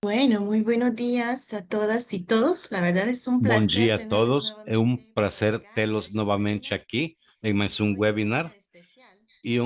Bueno, muy buenos días a todas y todos. La verdad es un Bom placer dia a tenerles todos. É um nuevamente por prazer acá en tê-los este novamente webinar. aqui em mais Y um hoy un webinar webinar especial e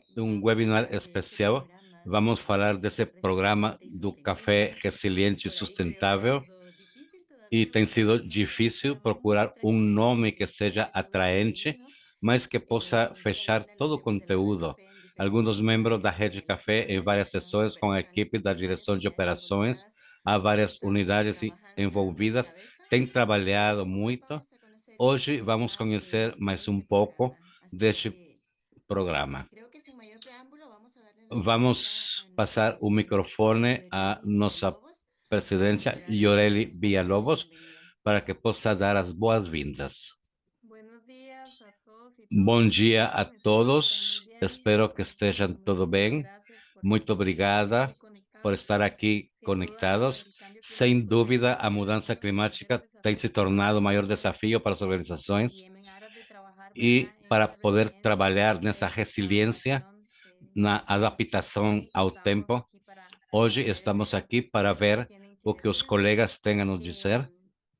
porque um vamos a webinar hablar de ese especial. programa de Vamos falar café desse programa resiliente y do café sostenible. resiliente e Por ahí creo que ha sustentável sido difícil e todavía tem buscar sido un nombre que difícil sea muy procurar um atractivo y nome que que cierre seja todo el atraente, contenido. mas que possa fechar Sinceramente, los todo o miembros de la red conteúdo. café en Alguns diferentes dos membros da sesiones Rede del Café, equipo de em la várias Dirección de sessões com a Operaciones equipe da Culturales y direção de unidades operações, involucradas há han várias estado unidades trabajando de envolvidas, cabeza, têm trabalhado pero hoy muito. vamos a conocer un Hoje poquito vamos más conhecer de mais um este pouco programa. Así deste que programa. creo que sin mayor preámbulo vamos a darle la bienvenida Vamos a nuestra passar o presidenta, microfone à Yoreli nossa Villalobos. presidenta Adelante con Yoreli sus palabras de Villalobos bienvenida. para que possa dar as boas-vindas. Buenos días a todos y Bom todas. ¿Cómo dia a están? Espero que estén muy todos. bien. Espero que estejam tudo Muchísimas bem. gracias Muito por estar obrigada aquí por conectados. estar aqui Sin duda, conectados. el cambio Sem climático se dúvida, a convierte en mudança uno de los mayores climática tem se desafíos tornado o globales maior desafio para as y organizações en aras de trabajar, e ¿verdad?, en para esa poder resiliencia, trabalhar nessa café, resiliência, adaptación. na adaptação Hoy ao estamos tempo. aquí para Hoje ver estamos lo que aqui los para colegas ver tienen que o que os decir. colegas têm a nos dizer.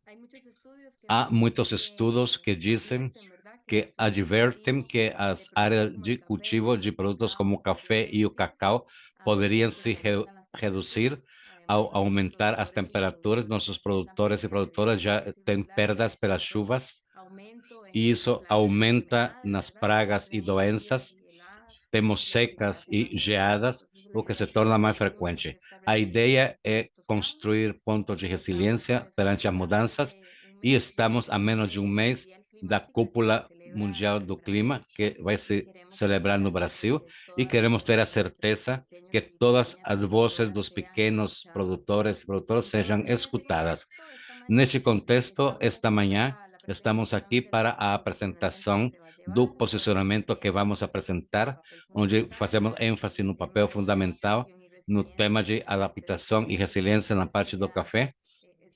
Hay muchos estudios que Há dicen muitos estudos que que dizem, advierten, ¿verdad?, que el que consumo advertem masivo que de as productos áreas como el de café cultivo y de el produtos como o cacao podrían café e o reducirse cacau a poderiam medida que se se aumentan las temperaturas. reduzir Además, ao nuestros aumentar as productores y temperaturas. productoras Nossos ya enfrentan produtores e pérdidas de produtoras já lluvias têm irregulares, perdas pelas incluso chuvas, aumento e en isso plagas y aumenta enfermedades, nas ¿verdad? Además, pragas e tenemos sequías doenças. y heladas, Temos lo que se secas hace más e frecuente. geadas, Entonces, la o que se idea torna aquí mais del lunes frequente. es A resiliente ideia para é estos cambios. construir pontos de Hoy estamos a resiliência perante as menos mudanças de un e mes de la estamos a menos de um cumbre mês mundial da climática que se Cúpula celebra Mundial en do Clima, Brasil que vai y se queremos celebrar no asegurarnos de Brasil, que e todas las queremos ter a voces de nuestros certeza pequeños que y todas pequeñas as vozes productoras dos sean pequenos escuchadas. produtores e produtoras sejam Entonces, en este escutadas. contexto, esta Neste mañana contexto, estamos esta aquí manhã, para la estamos aqui presentación para del a posicionamiento que apresentação se va a do llevar, posicionamento que vamos haciendo énfasis en el apresentar, papel onde fundamental fazemos ênfase del no papel tema de fundamental, adaptación y no tema resiliencia de en la parte de adaptação e café. resiliência na Como parte do decía café.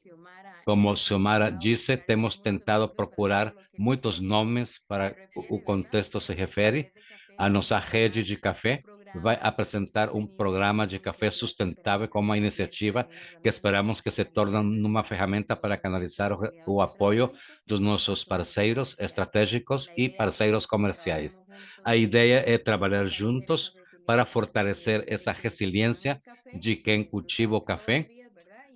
Xiomara, Como hemos Xiomara intentado disse, buscar temos muchos tentado nombres para todo procurar lo que el muitos contexto nomes se para o refiere, ¿verdad? contexto se La refere. red de café A va a nossa rede presentar de un café vai programa apresentar um sostenible programa de como café que esperamos sustentável que se como uma convierta iniciativa en una que herramienta esperamos que se para torne ayudar a numa desarrollar ferramenta nuestros para canalizar o aliados apoio estratégicos dos y nossos socios parceiros comerciales. estratégicos La e idea aquí parceiros es que comerciais. trabajemos juntos A ideia para é trabalhar fortalecer esa juntos para resiliencia fortalecer de essa quienes cultivan resiliência el café de que quem cultiva o disfrutamos todos los café días, ¿verdad?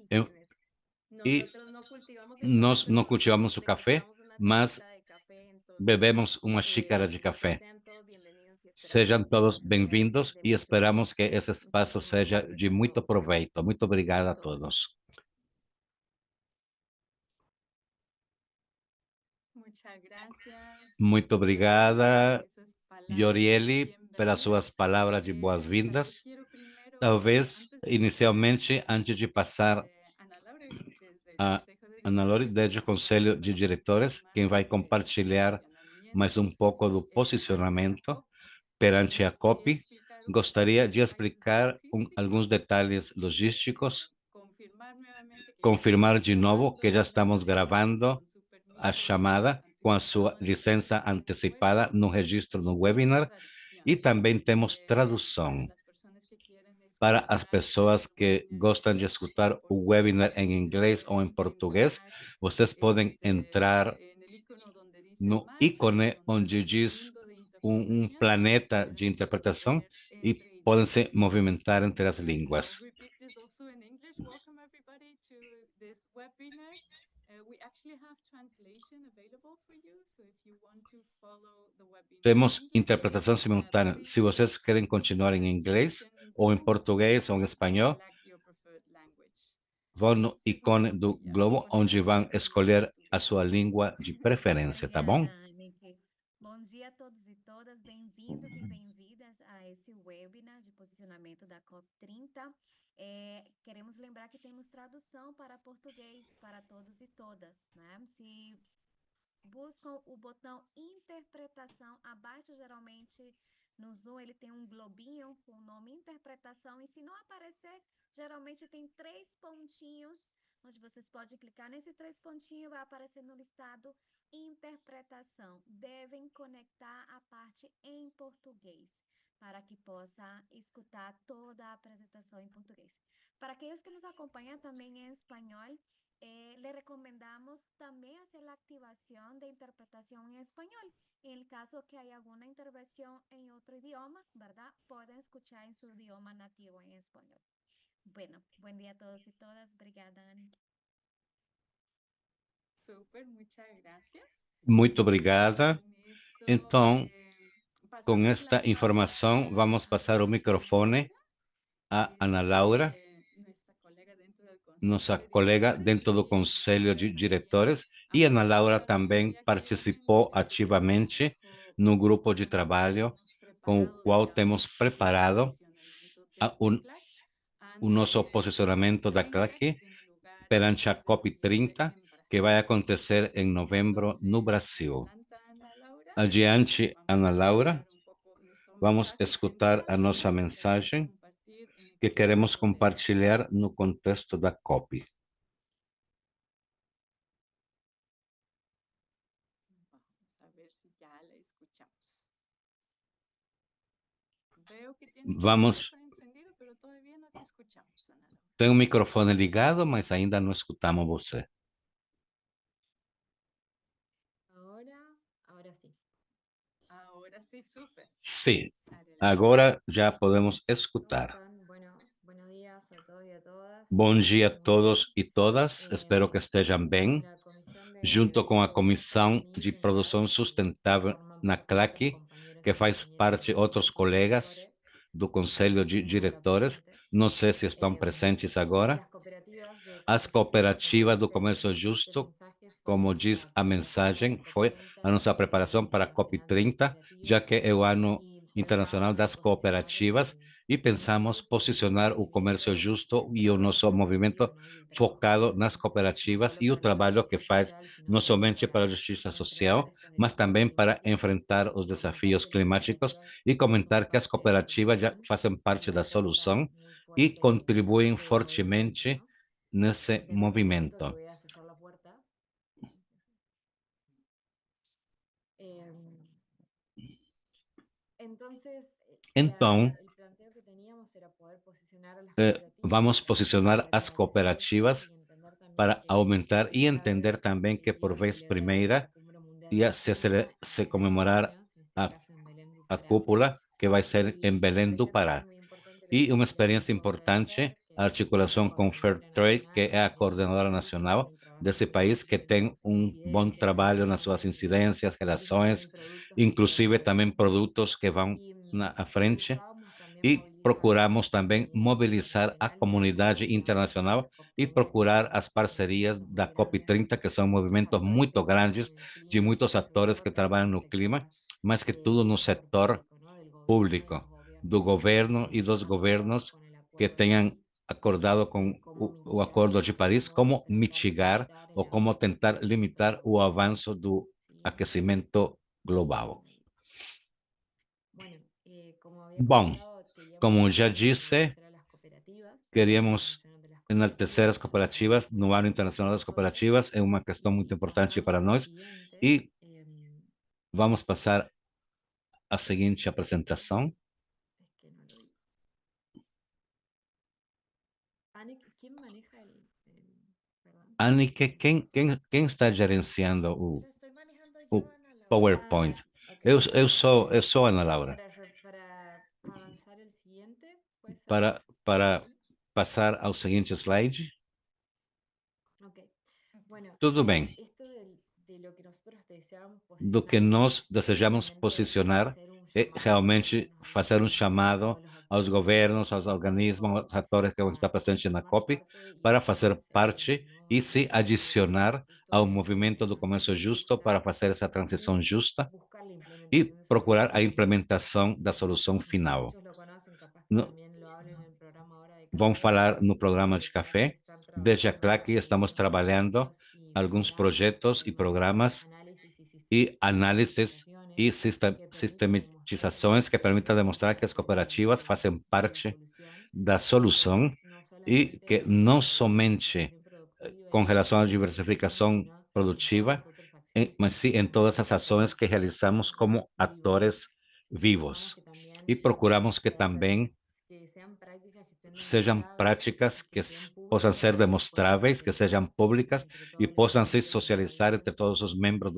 Y e quienes e nosotros no cultivamos el café, nós pero não cuando cultivamos nos o café, degustamos una mas tacita de café, entonces bebemos uma xícara de pues café. sean todos bienvenidos y esperamos que Sejam este todos espacio sea bem-vindos de e mucho esperamos que provecho. esse espaço Muchísimas seja gracias de a muito todos proveito. Muito y obrigado a todas. todos. Muchas gracias, Muito Yoreli, por obrigada, esas palabras de Yorieli, pelas bienvenida. suas palavras de Tal vez boas-vindas. quiero primero, Talvez, antes de pasar inicialmente, a antes de passar Ana Laura, desde el a Consejo de Ana Lore, Directores, desde o quien nos va a Conselho de compartir un poco Diretores, quem más vai sobre el compartilhar mais posicionamiento um pouco do ante la posicionamento COP. perante Me a gustaría COP. explicar un poco Gostaria los de detalles de la explicar logística. alguns detalhes logísticos, Confirmar nuevamente que ya confirmar estamos de novo que já grabando la estamos llamada gravando con su a permiso chamada com a sua anticipado en el licença registro del antecipada webinar no registro no y tenemos webinar e traducción. também temos Para tradução las personas que quieren para as escuchar pessoas el que webinar en gostam de inglés o en escutar o portugués, webinar em ustedes inglês ou em pueden português. entrar Vocês podem entrar en el icono donde dice no más, ícone donde onde hay un diz mundo de um interpretación y se planeta de pueden interpretação mover e entre podem se idiomas. movimentar entre as So I'll línguas. repeat this also in English. Welcome everybody to this webinar. We actually have translation available for you. So if you want to follow the webinar in Temos English, interpretação simultânea. Se please vocês click querem the continuar em inglês, translation ou em globe português, ou em and espanhol, select your preferred language. vão no Luis, es muy ícone do amable, ya globo, con onde eso vão sería escolher a suficiente. sua língua de preferência, tá bom? Obrigada, Nick. Bom dia a todos e todas, bem-vindos e bem-vindas a esse webinar de posicionamento da COP30. Queremos lembrar que temos tradução para português para todos e todas, né? Se buscam o botão interpretação abaixo, geralmente no Zoom ele tem um globinho com o nome interpretação e se não aparecer, geralmente tem três pontinhos onde vocês podem clicar nesses três pontinhos, vai aparecer no listado interpretação. Devem conectar a parte em português para que possa escutar toda a apresentação em português. Para aquellos que nos acompañan también en español, le recomendamos también hacer la activación de interpretación en español. En el caso que haya alguna intervención en otro idioma, ¿verdad? Pueden escuchar en su idioma nativo en español. Bueno, buen día a todos y todas. Obrigada, Ani. Súper, muchas gracias. Muito Entonces, obrigada. con esto, Então, com pasamos esta la informação, palabra vamos a passar o Ana microfone Laura, a Ana Laura, nuestra colega dentro del nossa Consejo de colega Directores, dentro do y Ana Conselho de Laura también Diretores, e Ana aporta Laura para também muy activamente participou en el ativamente trabajo no grupo de con el cual trabalho hemos com o preparado, qual digamos, temos preparado posicionamiento a, desde CLAC o ante nosso esta posicionamento da COP30 que CLAC tiene lugar el perante a 2 de noviembre COP30, en que vai Brasil. acontecer em novembro no Entonces, Brasil. adelanta Ana Laura. Adiante, Vamos a Ana Laura, escuchar un poco nuestro vamos mensaje escutar central a que nossa queremos mensagem compartir en el que queremos contexto de la COP. compartilhar no contexto da COP. Vamos a ver si ya la escuchamos. Veo que tienes el Vamos, micrófono encendido, pero todavía no te escuchamos, Ana Laura. tem o microfone ligado, mas ainda não escutamos você. Ahora sí. Ahora sí, súper. Sim, Adelante. agora já podemos ¿Cómo escutar. están? Bueno, buenos días a todos y a todas. Bom dia a Em, todos e todas, espero que em, estejam bem. la Comisión Junto com a Producción Comissão de Sostenible en Produção CLAC, Sustentável forman na parte otros CLAC, compañeros que y faz compañeras parte del outros Consejo de colegas Directores, do no Conselho sé si de están ahora Diretores. presentes. Não sei se estão Em, presentes agora. las cooperativas de As comercio justo, como cooperativas do dice comércio el justo, mensaje, fue como diz nuestra a preparación para la mensagem, foi a COP30, nossa que es el preparação Año para a Internacional de las COP30, já Cooperativas, que é o ano y internacional pensábamos en das posicionar cooperativas e pensamos posicionar o comércio justo e o pro nosso cooperativa, movimento ¿no? Y el trabajo que focado nas hacen, no cooperativas solo e o para la trabalho que justicia faz social, sino não también somente para a para justiça enfrentar social, estos mas desafíos também para climáticos. enfrentar os Comentar desafios que las climáticos cooperativas e son comentar que as parte de la cooperativas já solución fazem y parte una da fuerza solução muy e fuerte en contribuem este movimiento, fortemente ¿no? nesse Te comento que movimento. voy a cerrar la puerta. Em, Entonces, Então, el planteo que teníamos era poder posicionar a las vamos cooperativas posicionar para as crecer más cooperativas y entender también para que aumentar por e primera entender vez também que por iba a vez celebrarse primeira la Cumbre Mundial ia del Clima se en 2 comemorar años, en este a, caso en Belém do a Pará. cúpula, que vai ser em Y Belém para do esta mesa es Pará. muy importante la E uma articulación experiência con Red importante, Fair, a que es la articulação com Fair coordinadora Trade, que nacional é a de este coordenadora país, que tiene nacional un trabajo desse muy país, que amplio en tem sus bom incidencias, trabalho nas suas relaciones, incidências, incluso también relações, productos que llevan inclusive para também adelante. produtos que vão Y à frente. buscábamos también E movilizar a procuramos la também comunidad mobilizar a internacional para que comunidade entendamos que la internacional e COP30 procurar tiene as parcerias movimientos da muy grandes, COP30, que são muchos movimentos actores que muito trabajan grandes, en el de clima, muitos que se atores que comportan trabalham del no clima, sector mas que tudo no setor público, ¿no? Del gobierno y público, los do gobiernos governo e dos acordados governos con el que Acuerdo de tenham París, acordado com cómo o mitigar Acordo de y Paris, cómo como tratar de mitigar limitar el ou como avance del tentar calentamiento limitar o global. avanço do ¿Sí? aquecimento global. Bueno, como había Bom, comentado, queríamos como já trabajar para disse, enaltecer a las cooperativas por el Día queríamos Internacional de las enaltecer as Cooperativas, ya que cooperativas no Ano Internacional para das nosotros, Cooperativas é uma y questão muito si importante para pasamos al nós siguiente, e vamos passar a seguinte apresentação. es que no lo vi. Ani, ¿quién maneja perdón? Anike, quem está gerenciando Lo estoy manejando o yo, Ana Laura. PowerPoint? Ok. Eu sou Ana Laura. Para avanzar el siguiente, ¿puede ser? Para passar ao seguinte slide. Ok. Bueno, Tudo bem. esto de lo que nosotros deseábamos Do que posicionar nós es desejamos realmente posicionar hacer un é llamado a los realmente gobiernos fazer um americanos, a chamado todos los aos actores que están governos, aos presentes en la organismos, COP, aos atores que vão estar presentes na formar COP, parte y para fazer sumarse a la parte e nueva se comunidad de comercio adicionar justo ao que movimento do va a ser comércio justo justa para fazer essa transição y justa buscar la e implementación de procurar a soluciones finales. implementação da solução No sé, final. muchos lo conocen, capaz que No, también lo hablen en el programa ahora de vão café. falar no programa de Desde CLAC café. están Desde a trabajando CLAC estamos algunos trabalhando proyectos y alguns programas projetos e en base a programas análisis e y análises sistematizaciones e que permitan demostrar que las sistematizações que permitam cooperativas demonstrar que as forman cooperativas parte fazem de la parte solución da y que solução no e solamente que en não cuanto a la somente diversificación productiva com y relação à diversificación, diversificação sino en todas produtiva, las otras acciones que mas sim em realizamos todas como as ações actores que realizamos como vivos. atores Y buscamos vivos. que también E procuramos que que haya também que sean prácticas que estén sejam práticas que possam ser demonstráveis, que sejam públicas e possam se socializar entre todos os membros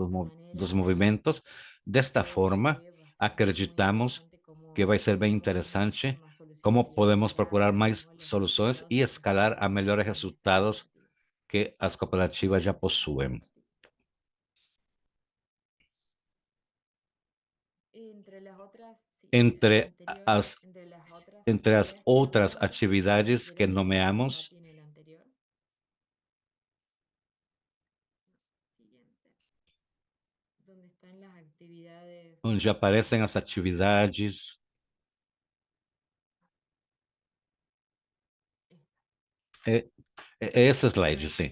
dos movimentos. Desta forma, acreditamos que vai ser bem interessante como podemos procurar mais soluções e escalar a melhores resultados que as cooperativas já possuem. Entre as outras atividades que nomeamos, onde aparecem as atividades, esse slide, sim.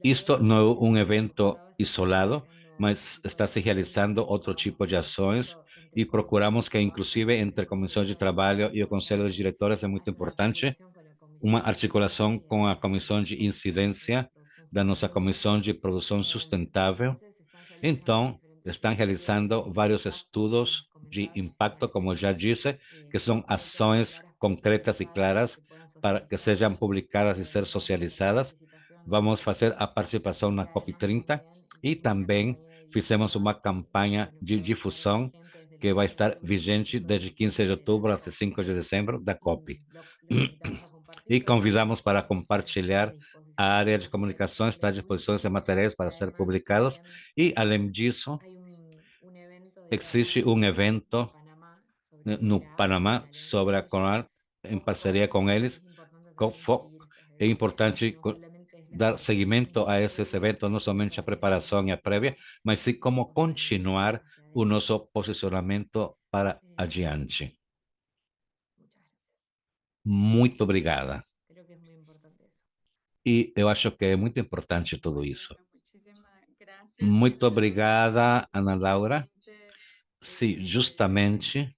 Isto não é um evento isolado, mas está se realizando outro tipo de ações e procuramos que, inclusive, entre a Comissão de Trabalho e o Conselho de Diretores é muito importante uma articulação com a Comissão de Incidência da nossa Comissão de Produção Sustentável. Então, estão realizando vários estudos de impacto, como já disse, que são ações concretas e claras para que sejam publicadas e ser socializadas. Vamos fazer a participação na COP30 e também fizemos uma campanha de difusão que vai estar vigente desde 15 de outubro até 5 de dezembro da COP. E convidamos para compartilhar. A área de comunicação está à disposição de materiais para ser publicados e, além disso, existe um evento no Panamá sobre a Conar, em parceria com eles. É importante dar seguimento a esses eventos, não somente a preparação e a prévia, mas sim como continuar o nosso posicionamento para adiante. Muito obrigada. E eu acho que é muito importante tudo isso. Muito obrigada, Ana Laura. Sim, justamente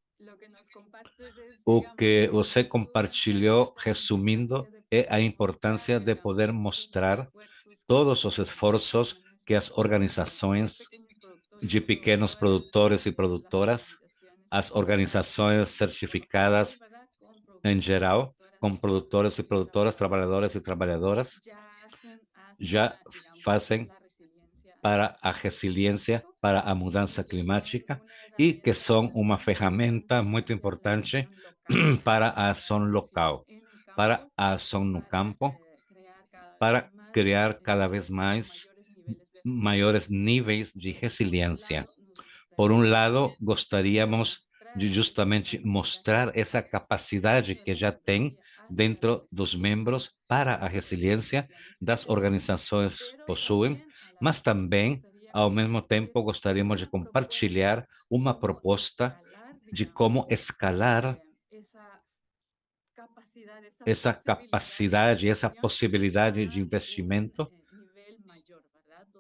o que você compartilhou, resumindo, é a importância de poder mostrar todos os esforços que as organizações de pequenos produtores e produtoras, as organizações certificadas em geral, com produtores e produtoras, trabalhadores e trabalhadoras, já fazem para a resiliência, para a mudança climática e que são uma ferramenta muito importante para a ação local, para a ação no campo, para criar cada vez mais maiores níveis de resiliência. Por um lado, gostaríamos de justamente mostrar essa capacidade que já tem dentro dos membros para a resiliência das organizações possuem, mas também, ao mesmo tempo, gostaríamos de compartilhar uma proposta de como escalar essa capacidade, essa possibilidade de investimento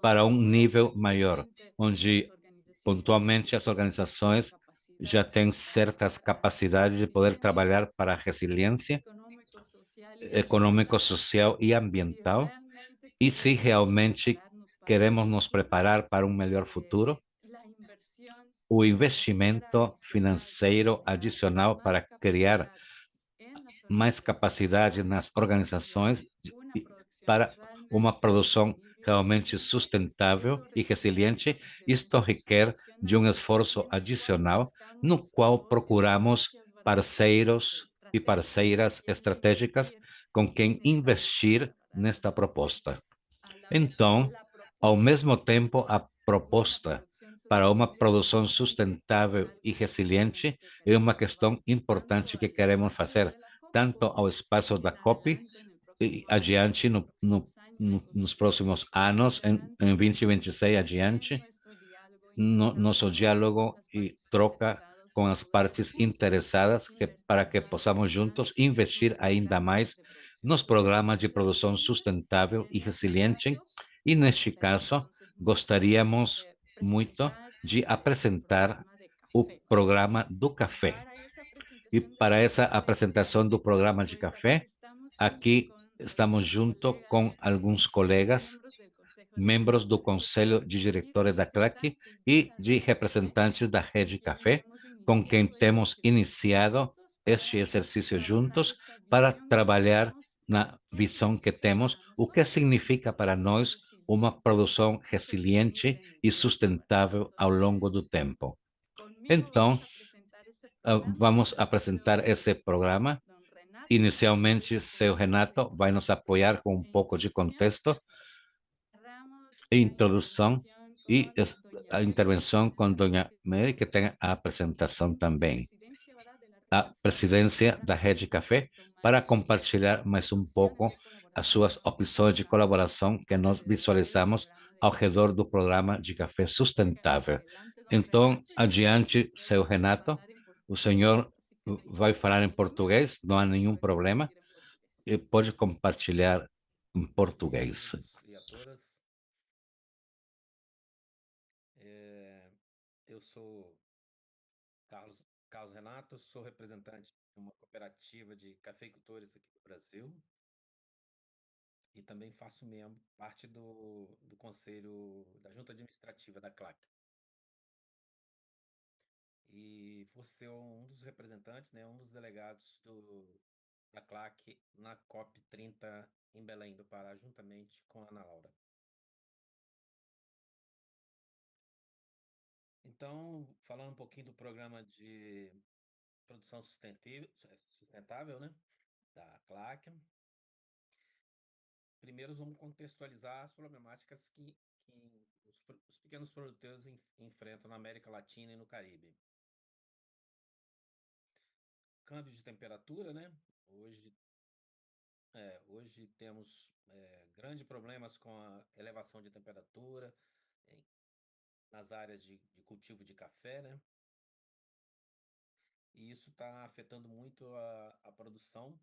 para um nível maior, onde pontualmente as organizações já têm certas capacidades de poder trabalhar para a resiliência econômico, social e ambiental. E se realmente queremos nos preparar para um melhor futuro, o investimento financeiro adicional para criar mais capacidade nas organizações para uma produção realmente sustentável e resiliente, isto requer de um esforço adicional, no qual procuramos parceiros e parceiras estratégicas com quem investir nesta proposta. Então, ao mesmo tempo, a proposta para uma produção sustentável e resiliente é uma questão importante que queremos fazer, tanto ao espaço da COP e adiante nos próximos anos, em 2026 adiante, nosso diálogo e troca com as partes interessadas para que possamos juntos investir ainda mais nos programas de produção sustentável e resiliente. E, neste caso, gostaríamos muito de apresentar o programa do café. E para essa apresentação do programa de café, aqui estamos junto com alguns colegas, membros do Conselho de Diretores da CLAC e de representantes da Rede Café, com quem temos iniciado este exercício juntos para trabalhar na visão que temos, o que significa para nós uma produção resiliente e sustentável ao longo do tempo. Então, vamos apresentar esse programa. Inicialmente, seu Renato vai nos apoiar com um pouco de contexto e introdução e a intervenção com Dona Mary, que tem a apresentação também. A presidência da Rede Café, para compartilhar mais um pouco as suas opções de colaboração que nós visualizamos ao redor do programa de café sustentável. Então, adiante, seu Renato, o senhor vai falar em português, não há nenhum problema, e pode compartilhar em português. E a todas. Eu sou Carlos Renato, sou representante de uma cooperativa de cafeicultores aqui do Brasil e também faço parte do conselho da junta administrativa da CLAC. E vou ser um dos representantes, né, um dos delegados da CLAC na COP30 em Belém do Pará, juntamente com a Ana Laura. Então, falando um pouquinho do programa de produção sustentável, né, da CLAC. Primeiro, vamos contextualizar as problemáticas que os pequenos produtores enfrentam na América Latina e no Caribe. Câmbio de temperatura, né? Hoje temos grandes problemas com a elevação de temperatura nas áreas de cultivo de café, né? E isso está afetando muito a produção.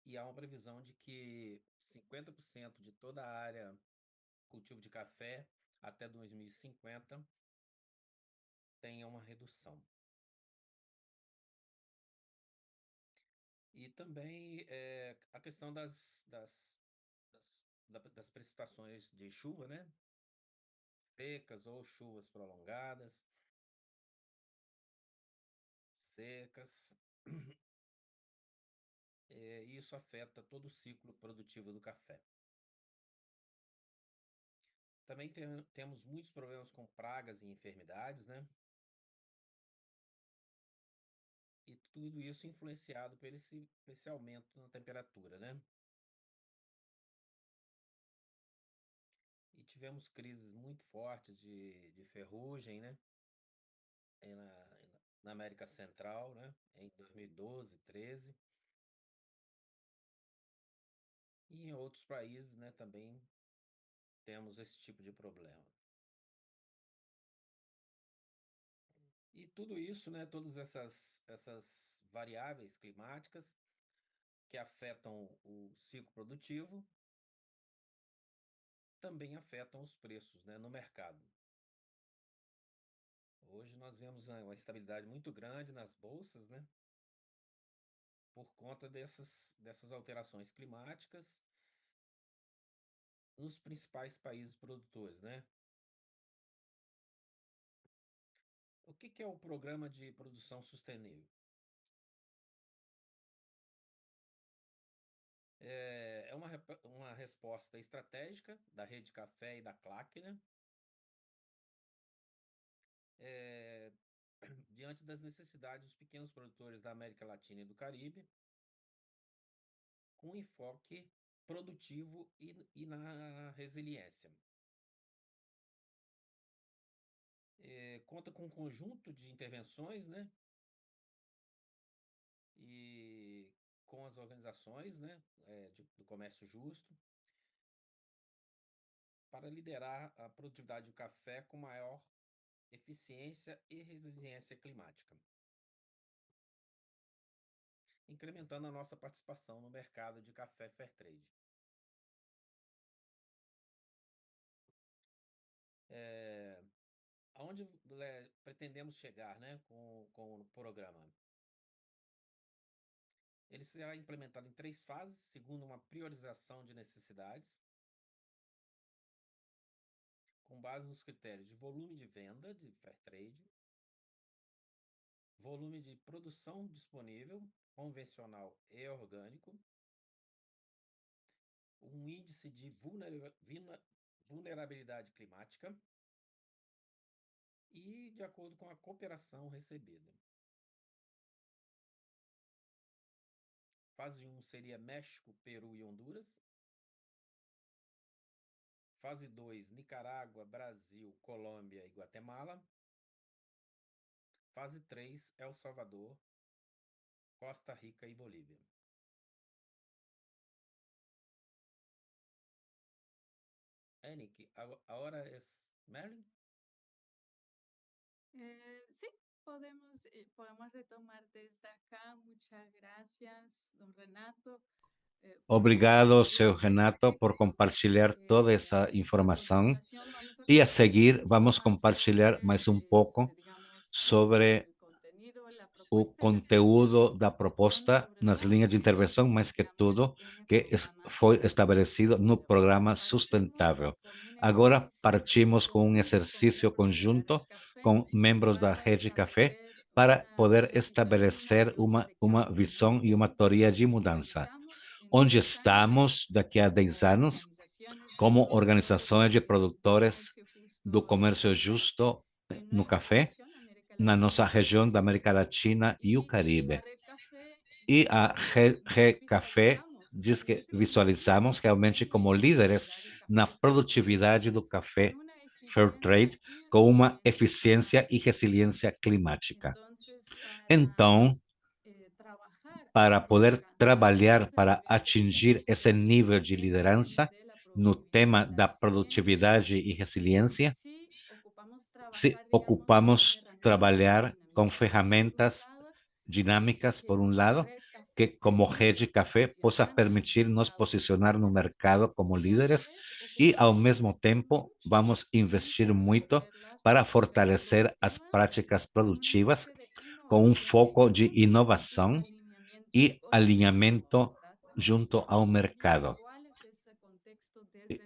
E há uma previsão de que 50% de toda a área cultivo de café até 2050 tenha uma redução. E também a questão das precipitações de chuva, né? Secas ou chuvas prolongadas, secas. E isso afeta todo o ciclo produtivo do café. Também temos muitos problemas com pragas e enfermidades, né? E tudo isso influenciado por esse aumento na temperatura, né? E tivemos crises muito fortes de ferrugem, né? Na América Central, né? Em 2012, 13. E em outros países, né, também temos esse tipo de problema. E tudo isso, né, todas essas variáveis climáticas que afetam o ciclo produtivo também afetam os preços, né, no mercado. Hoje nós vemos uma estabilidade muito grande nas bolsas, né, por conta dessas alterações climáticas nos principais países produtores, né? O que é o Programa de Produção Sustentável? É uma resposta estratégica da Rede Café e da CLAC, né? Diante das necessidades dos pequenos produtores da América Latina e do Caribe, com enfoque produtivo e na resiliência. Conta com um conjunto de intervenções, né? E com as organizações, né, do comércio justo, para liderar a produtividade do café com maior eficiência e resiliência climática, incrementando a nossa participação no mercado de café fair trade. Aonde pretendemos chegar, né, com o programa? Ele será implementado em 3 fases, segundo uma priorização de necessidades, com base nos critérios de volume de venda de fair trade, volume de produção disponível convencional e orgânico, um índice de vulnerabilidade climática e de acordo com a cooperação recebida. Fase 1 seria México, Peru e Honduras. Fase 2, Nicarágua, Brasil, Colômbia e Guatemala. Fase 3, El Salvador, Costa Rica e Bolívia. Nick, ahora es Merlin. Sí, podemos retomar desde acá. Muchas gracias, don Renato. Obrigado, seu Renato, por compartilhar toda essa informação. E a seguir, vamos compartilhar mais um pouco sobre o conteúdo da proposta nas linhas de intervenção, mais que tudo, que foi estabelecido no programa sustentável. Agora partimos com um exercício conjunto com membros da Rede Café para poder estabelecer uma visão e uma teoria de mudança. Onde estamos daqui a 10 anos, como organizações de produtores do comércio justo no café, na nossa região da América Latina e o Caribe. E a Café diz que visualizamos realmente como líderes na produtividade do café Fair Trade, com uma eficiência e resiliência climática. Então, para poder trabalhar para atingir esse nível de liderança no tema da produtividade e resiliência, se ocupamos trabalhar com ferramentas dinâmicas, por um lado, que como Rede Café possa permitir nos posicionar no mercado como líderes e, ao mesmo tempo, vamos investir muito para fortalecer as práticas produtivas com um foco de inovação e alinhamento junto ao mercado.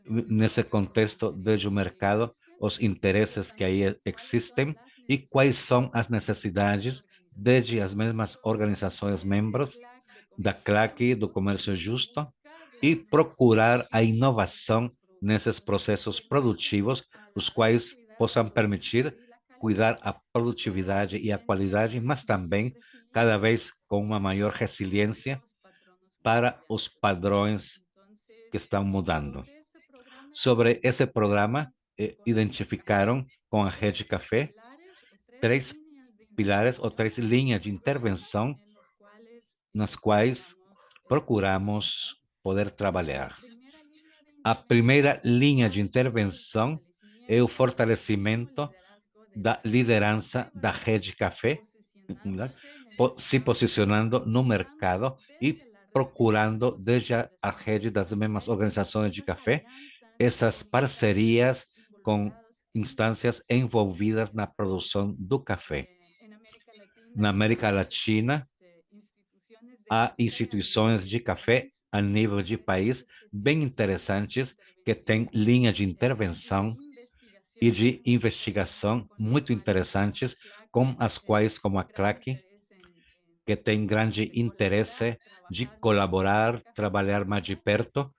Nesse contexto, desde o mercado, os interesses que aí existem e quais são as necessidades desde as mesmas organizações membros da CLAC, do Comércio Justo, e procurar a inovação nesses processos produtivos, os quais possam permitir cuidar a produtividade e a qualidade, mas também cada vez com uma maior resiliência para os padrões que estão mudando. Sobre esse programa, identificaram com a Rede Café 3 pilares ou 3 linhas de intervenção nas quais procuramos poder trabalhar. A primeira linha de intervenção é o fortalecimento da liderança da Rede Café, se posicionando no mercado e procurando, desde a rede das mesmas organizações de café, essas parcerias com instâncias envolvidas na produção do café. Na América Latina, há instituições de café a nível de país bem interessantes que têm linhas de intervenção e de investigação muito interessantes, com as quais, como a CLAC, que tem grande interesse de colaborar, trabalhar mais de perto,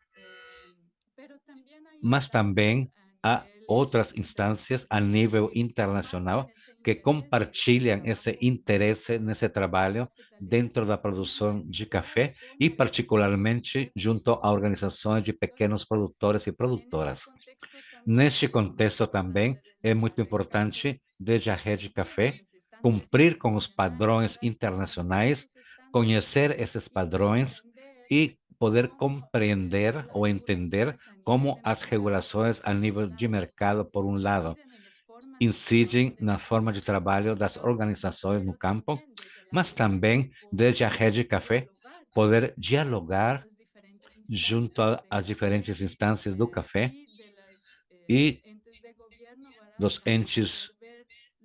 mas também há outras instâncias a nível internacional que compartilham esse interesse nesse trabalho dentro da produção de café e particularmente junto a organizações de pequenos produtores e produtoras. Neste contexto também é muito importante, desde a Rede Café, cumprir com os padrões internacionais, conhecer esses padrões e poder compreender ou entender como as regulações a nível de mercado, por um lado, incidem na forma de trabalho das organizações no campo, mas também, desde a Rede Café, poder dialogar junto às diferentes instâncias do café e dos entes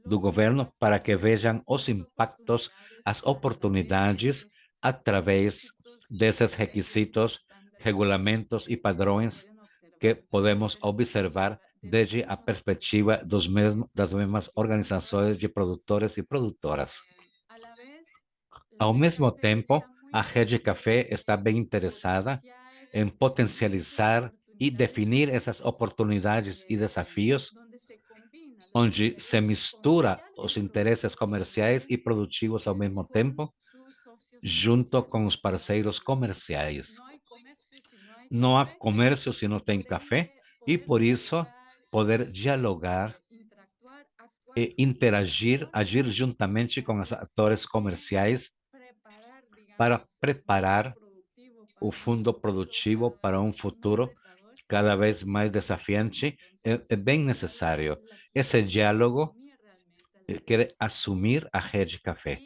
do governo para que vejam os impactos, as oportunidades através desses requisitos, regulamentos e padrões que podemos observar desde a perspectiva das mesmas organizações de produtores e produtoras. Ao mesmo Café tempo, está muy a Rede Café interesada está bem en interessada potenciar em y definir esas potencializar e oportunidades y definir essas desafíos, oportunidades e desafios, donde se combinan los onde se intereses mistura comerciales os y interesses productivos a la comerciais e vez produtivos ao mesmo con tempo, sus socios junto com os comerciales. parceiros comerciais. No hay comercio si no hay Não há café comércio se não y tem por café, ende e poder por isso dialogar poder y dialogar interactuar, actuar e junto a los interagir, actores agir juntamente com os comerciales atores y comerciais preparar, para digamos, el fondo preparar productivo o para un fundo futuro produtivo cada para um vez más futuro retador cada y vez mais desafiante. desafiante. É Entonces, bem ese diálogo necessário. la Esse quiere diálogo asumir realmente la quer Red Café assumir a Rede Café.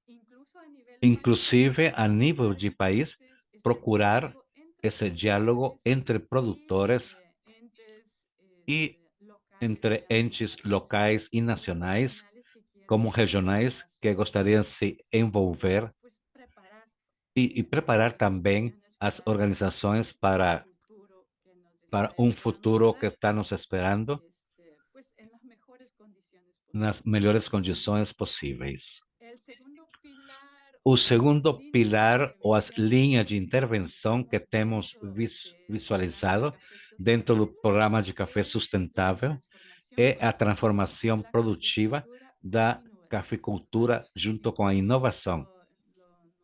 y incluso a nivel país, Inclusive, a nível buscar de país, entonces este procurar diálogo entre esse diálogo productores entre y produtores entes e locales y entre entes nacionales locais e como nacionais, regionales que como quieran regionais, que involucrarse gostariam de y se envolver pues preparar e las preparar também organizaciones as para organizações este futuro que nos está para um esperando, futuro que ¿verdad? está nos esperando Pues en las mejores condiciones nas posibles. melhores condições possíveis. El segundo pilar O o las segundo líneas de pilar ou as intervención linhas de que intervenção que visualizamos temos dentro del programa de visualizado café dentro do sostenible programa de café es la sustentável transformación é a productiva de transformação la produtiva caficultura con da innovación. cafeicultura junto com a inovação.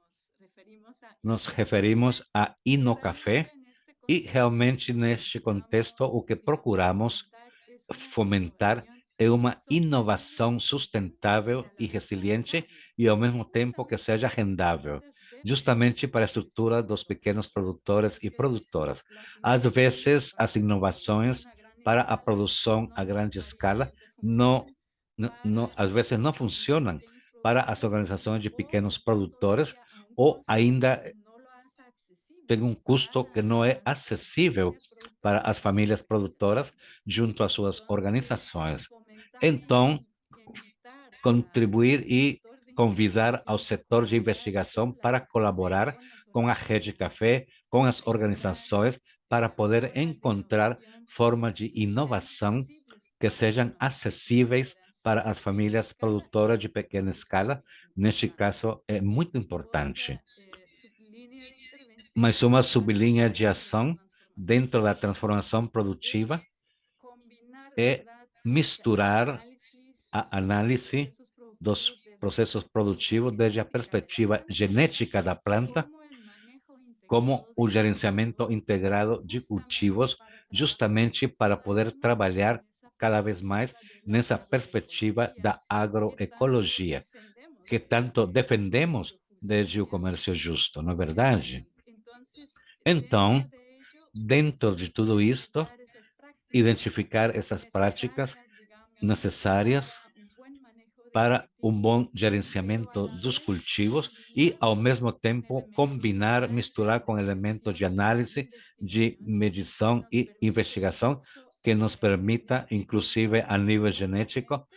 Nos referimos a Nos InnoCafé referimos a y Inocafé realmente en este e contexto realmente lo que neste contexto o buscamos, que digamos, procuramos fomentar es una fomentar innovación é uma sostenible inovação y sustentável a e la vez resiliente adaptable, e ao mesmo tempo que justamente seja para los rendável, productores de justamente para a pequeños estrutura dos productores. pequenos A produtores e veces produtoras. las Às innovaciones vezes, as para la inovações producción a gran para a escala produção no a grande escala necesariamente funcionan às para vezes não organizaciones de funcionam pequeños para as productores organizações de o pequenos están produtores todavía a un ou costo ainda que no lo hace tem accesible um custo que não é para las acessível familias para productoras as con sus famílias produtoras organizaciones. junto às suas Entonces, organizações. fomentar Então, y invitar contribuir al e sector de convidar ao investigación a setor de colaborar investigação con la para Red Café, colaborar con las com a Rede organizaciones, Café, com as para encontrar organizações, para poder formas de encontrar innovación formas de que sean inovação accesibles que para las sejam familias y que acessíveis puedan para ser as de pequeña famílias escala y produtoras en de este pequena caso también escala. Neste importantes. caso, é muito importante. Otra sublínea de intervención Mas uma dentro sublinha de de la ação transformación dentro da transformação es produtiva combinar, é ¿verdad? El misturar análisis a de los análise procesos dos productivos desde la processos perspectiva produtivos desde a genética de la perspectiva planta, genética da planta, como el manejo como integrado o de gerenciamento cultivos, integrado de justamente cultivos, para trabajar justamente para cada poder vez más trabalhar en esa cada vez mais perspectiva de la nessa perspectiva agroecología da que tanto agroecologia, defendemos que tanto desde el defendemos comercio justo, desde o ¿cierto? comércio justo, não é verdade? Entonces, Então, dentro de ello, dentro de es tudo isto, identificar esas prácticas identificar essas práticas necesarias, digamos, necessárias para un buen manejo de para um cultivo, bom pero a gerenciamento la dos vez cultivos e, combinar ao mesmo con tempo, elementos de combinar, misturar análisis, com de elementos de medición y de análise, de investigación que medição nos e permite investigação incluso que nos permita, inclusive a nível genético,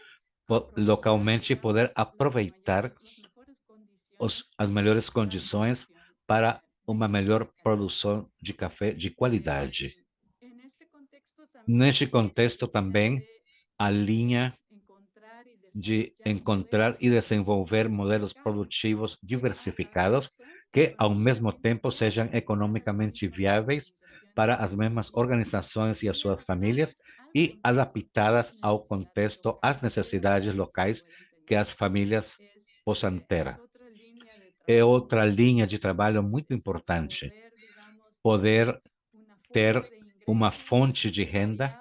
localmente aprovechar, localmente poder digamos, aproveitar las mejores condiciones as melhores para condições producción para de uma café melhor de calidad. produção de café de qualidade. En este contexto Neste también la contexto línea também, de a linha encontrar y de desarrollar encontrar modelos e productivos desenvolver modelos diversificados produtivos que a la vez diversificados son que, ao mesmo económicamente tempo, sejam viables para las economicamente mismas viáveis organizaciones para y as sus mesmas familias organizações e as y suas famílias adaptadas al e contexto y a las adaptadas ao necesidades contexto, às locales que las necessidades familias locais pueden que tener. as famílias possam Es ter. otra línea de É trabajo outra muy linha de importante, trabalho muito importante, poder, digamos, tener poder una ter fuente de uma ingresos fonte de renda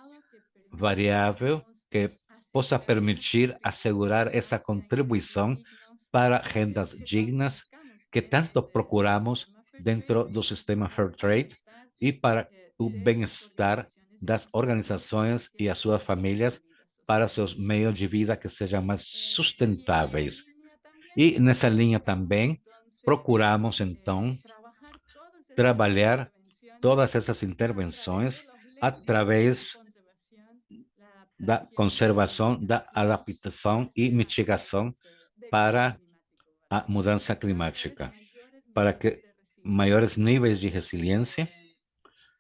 variado que permita, variável digamos, que possa asegurar esa permitir contribución en assegurar essa base a ingresos contribuição dignos para rendas que tanto dignas buscamos que dentro tanto del procuramos sistema fair trade dentro do sistema para el Fair Trade bienestar e para o de las bem-estar organizaciones y das sus familias organizações hacia e as sus suas modelos de famílias vida para sostenible. seus meios de vida que sejam mais Y en esa sustentáveis. línea también E nessa linha buscamos também entonces procuramos então trabajar todas estas trabalhar intervenciones todas essas a través de intervenções los lentes de la através conservación, la da adaptación y la conservação, da mitigación adaptação e hacia mitigação del cambio para climático, a ¿verdad? mudança Hacia cada vez climática, mayores para niveles que de maiores resiliencia, níveis de resiliência,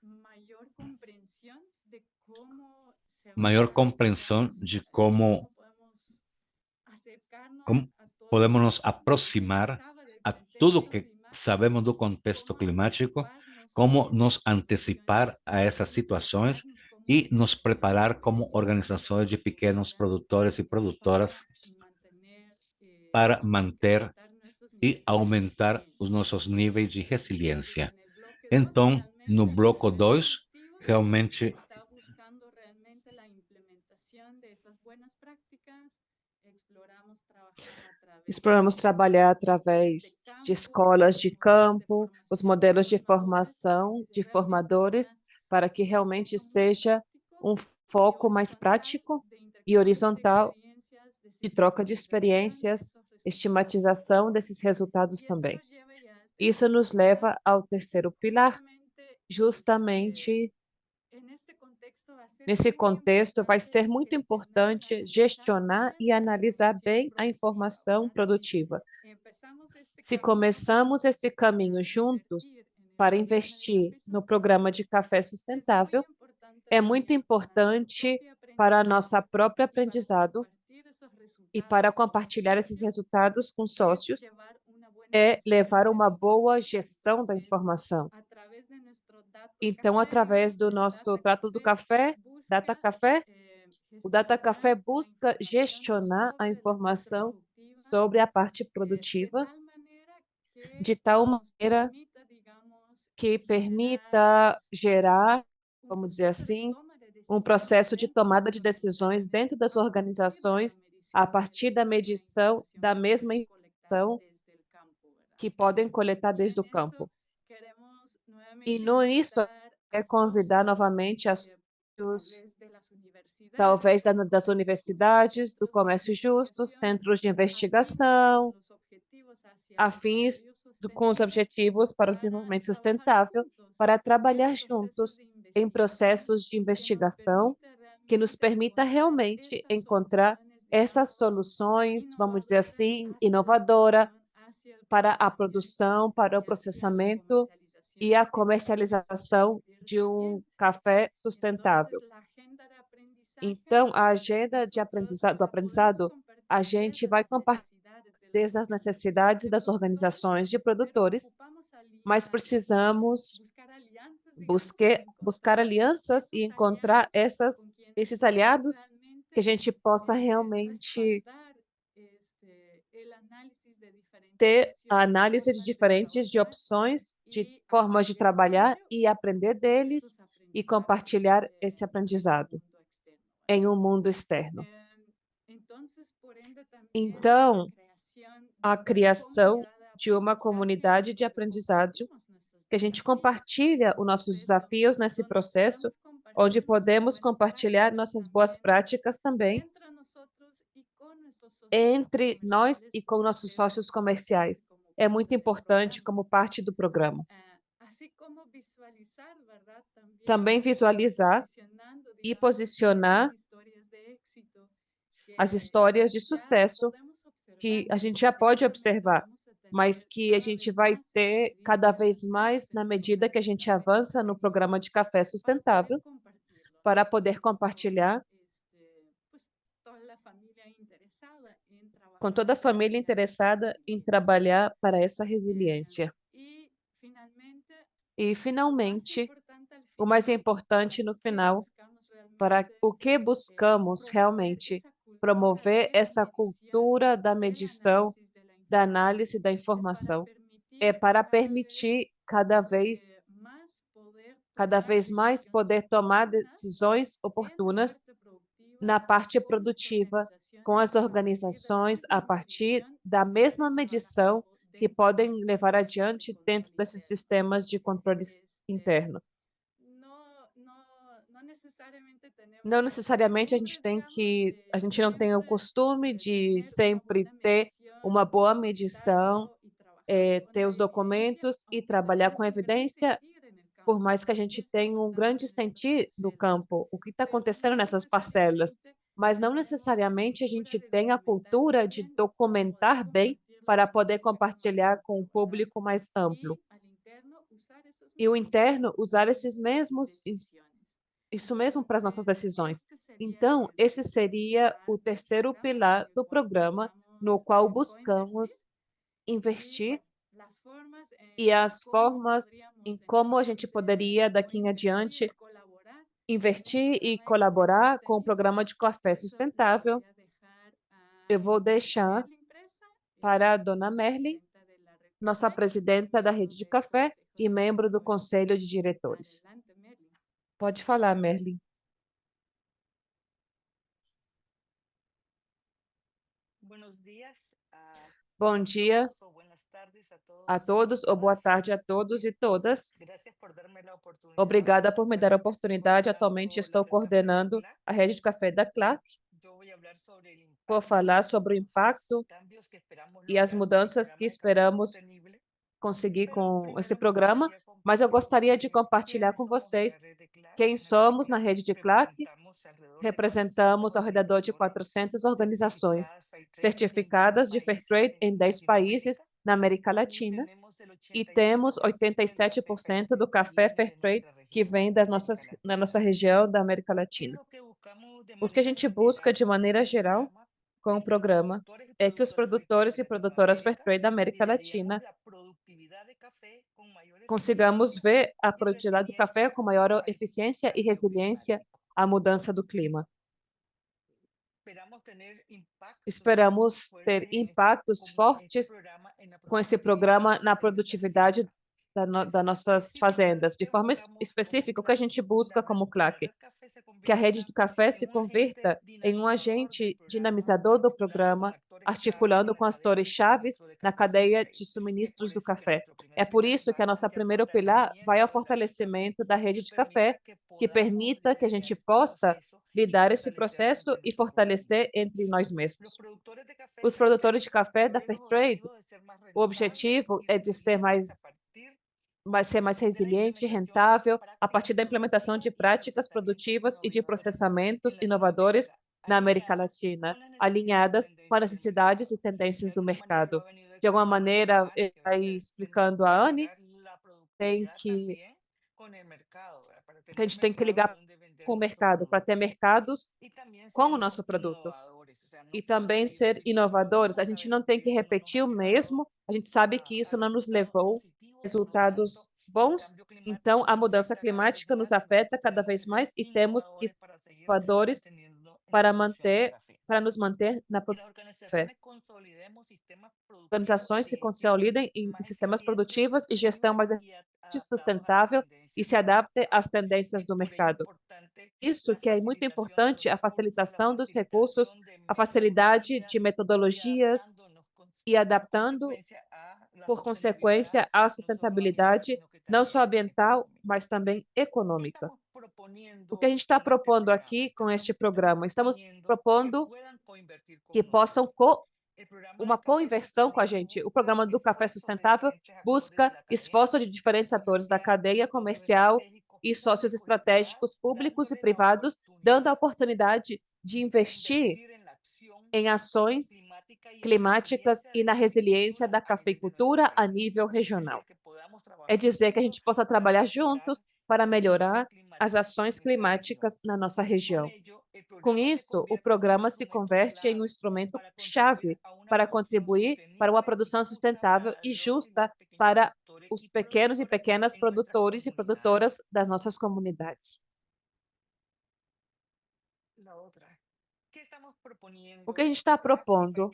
mayor comprensión de cómo se maior va, compreensão digamos, de como, cómo podemos acercarnos como a podemos nos aproximar a tudo que sabemos do contexto climático, como nos antecipar a essas situações e nos preparar como organizações de pequenos produtores e produtoras para manter e aumentar os nossos níveis de resiliência. Então, no bloco 2, realmente está buscando realmente la implementación de esas buenas prácticas. Exploramos trabalhar através de escolas de campo, os modelos de formação de formadores, para que realmente seja um foco mais prático e horizontal de troca de experiências, estigmatização desses resultados também. Isso nos leva ao terceiro pilar, justamente nesse contexto, vai ser muito importante gestionar e analisar bem a informação produtiva. Se começamos esse caminho juntos para investir no programa de café sustentável, é muito importante para nosso próprio aprendizado e para compartilhar esses resultados com sócios, é levar uma boa gestão da informação. Então, através do nosso Trato do Café, Data Café, o Data Café busca gestionar a informação sobre a parte produtiva de tal maneira que permita gerar, vamos dizer assim, um processo de tomada de decisões dentro das organizações a partir da medição da mesma informação que podem coletar desde o campo. E nisso, é convidar novamente talvez das universidades, do comércio justo, centros de investigação, afins com os objetivos para o desenvolvimento sustentável, para trabalhar juntos em processos de investigação que nos permita realmente encontrar essas soluções, vamos dizer assim, inovadoras para a produção, para o processamento e a comercialização de um café sustentável. Então, a agenda do aprendizado, a gente vai compartilhar desde as necessidades das organizações de produtores, mas precisamos buscar alianças e encontrar esses aliados que a gente possa realmente ter a análise de diferentes opções, de formas de trabalhar e aprender deles e compartilhar esse aprendizado em um mundo externo. Então, a criação de uma comunidade de aprendizado, que a gente compartilha os nossos desafios nesse processo, onde podemos compartilhar nossas boas práticas também entre nós e com nossos sócios comerciais. É muito importante como parte do programa. Também visualizar e posicionar as histórias de sucesso que a gente já pode observar, mas que a gente vai ter cada vez mais na medida que a gente avança no programa de café sustentável, para poder compartilhar com toda a família interessada em trabalhar para essa resiliência. E, finalmente, o mais importante no final, para o que buscamos realmente promover essa cultura da medição, da análise da informação, é para permitir cada vez mais poder tomar decisões oportunas na parte produtiva com as organizações a partir da mesma medição que podem levar adiante dentro desses sistemas de controle interno. Não necessariamente a gente não tem o costume de sempre ter uma boa medição, ter os documentos e trabalhar com evidência, por mais que a gente tenha um grande sentir do campo, o que está acontecendo nessas parcelas, mas não necessariamente a gente tem a cultura de documentar bem para poder compartilhar com o público mais amplo. E o interno usar isso mesmo para as nossas decisões. Então, esse seria o terceiro pilar do programa, no qual buscamos investir e as formas em como a gente poderia, daqui em adiante, investir e colaborar com o programa de café sustentável. Eu vou deixar para a dona Merlin, nossa presidenta da rede de café e membro do conselho de diretores. Pode falar, Merlin. Bom dia a todos, ou boa tarde a todos e todas. Obrigada por me dar a oportunidade. Atualmente estou coordenando a rede de café da Clark. Vou falar sobre o impacto e as mudanças que esperamos conseguir com esse programa, mas eu gostaria de compartilhar com vocês quem somos na rede de Clark. Representamos ao redor de 400 organizações certificadas de Fairtrade em 10 países na América Latina e temos 87% do café Fairtrade que vem da nossa região da América Latina. O que a gente busca de maneira geral com o programa é que os produtores e produtoras Fairtrade da América Latina consigamos ver a produtividade do café com maior eficiência e resiliência à mudança do clima. Esperamos ter impactos fortes com esse programa na produtividade das nossas fazendas. De forma específica, o que a gente busca como Clark? Que a rede de café se converta em um agente dinamizador do programa, articulando com as torres-chave na cadeia de suministros do café. É por isso que a nossa primeira pilar vai ao fortalecimento da rede de café, que permita que a gente possa lidar esse processo e fortalecer entre nós mesmos. Os produtores de café da Fairtrade, o objetivo é de ser mais resiliente e rentável a partir da implementação de práticas produtivas e de processamentos inovadores na América Latina, alinhadas com as necessidades e tendências do mercado. De alguma maneira, aí explicando a Anne, a gente tem que ligar com o mercado para ter mercados com o nosso produto e também ser inovadores. A gente não tem que repetir o mesmo, a gente sabe que isso não nos levou a resultados bons, então a mudança climática nos afeta cada vez mais e temos que ser inovadores para nos manter na produção de café. Organizações se consolidem em sistemas produtivos e gestão mais sustentável e se adaptem às tendências do mercado. Isso que é muito importante, a facilitação dos recursos, a facilidade de metodologias e adaptando, por consequência, a sustentabilidade, não só ambiental, mas também econômica. O que a gente está propondo aqui com este programa? Estamos propondo que possam uma co-inversão com a gente. O programa do Café Sustentável busca esforço de diferentes atores da cadeia comercial e sócios estratégicos públicos e privados, dando a oportunidade de investir em ações climáticas e na resiliência da cafeicultura a nível regional. É dizer que a gente possa trabalhar juntos para melhorar as ações climáticas na nossa região. Com isso, o programa se converte em um instrumento-chave para contribuir para uma produção sustentável e justa para os pequenos e pequenas produtores e produtoras das nossas comunidades. O que a gente está propondo?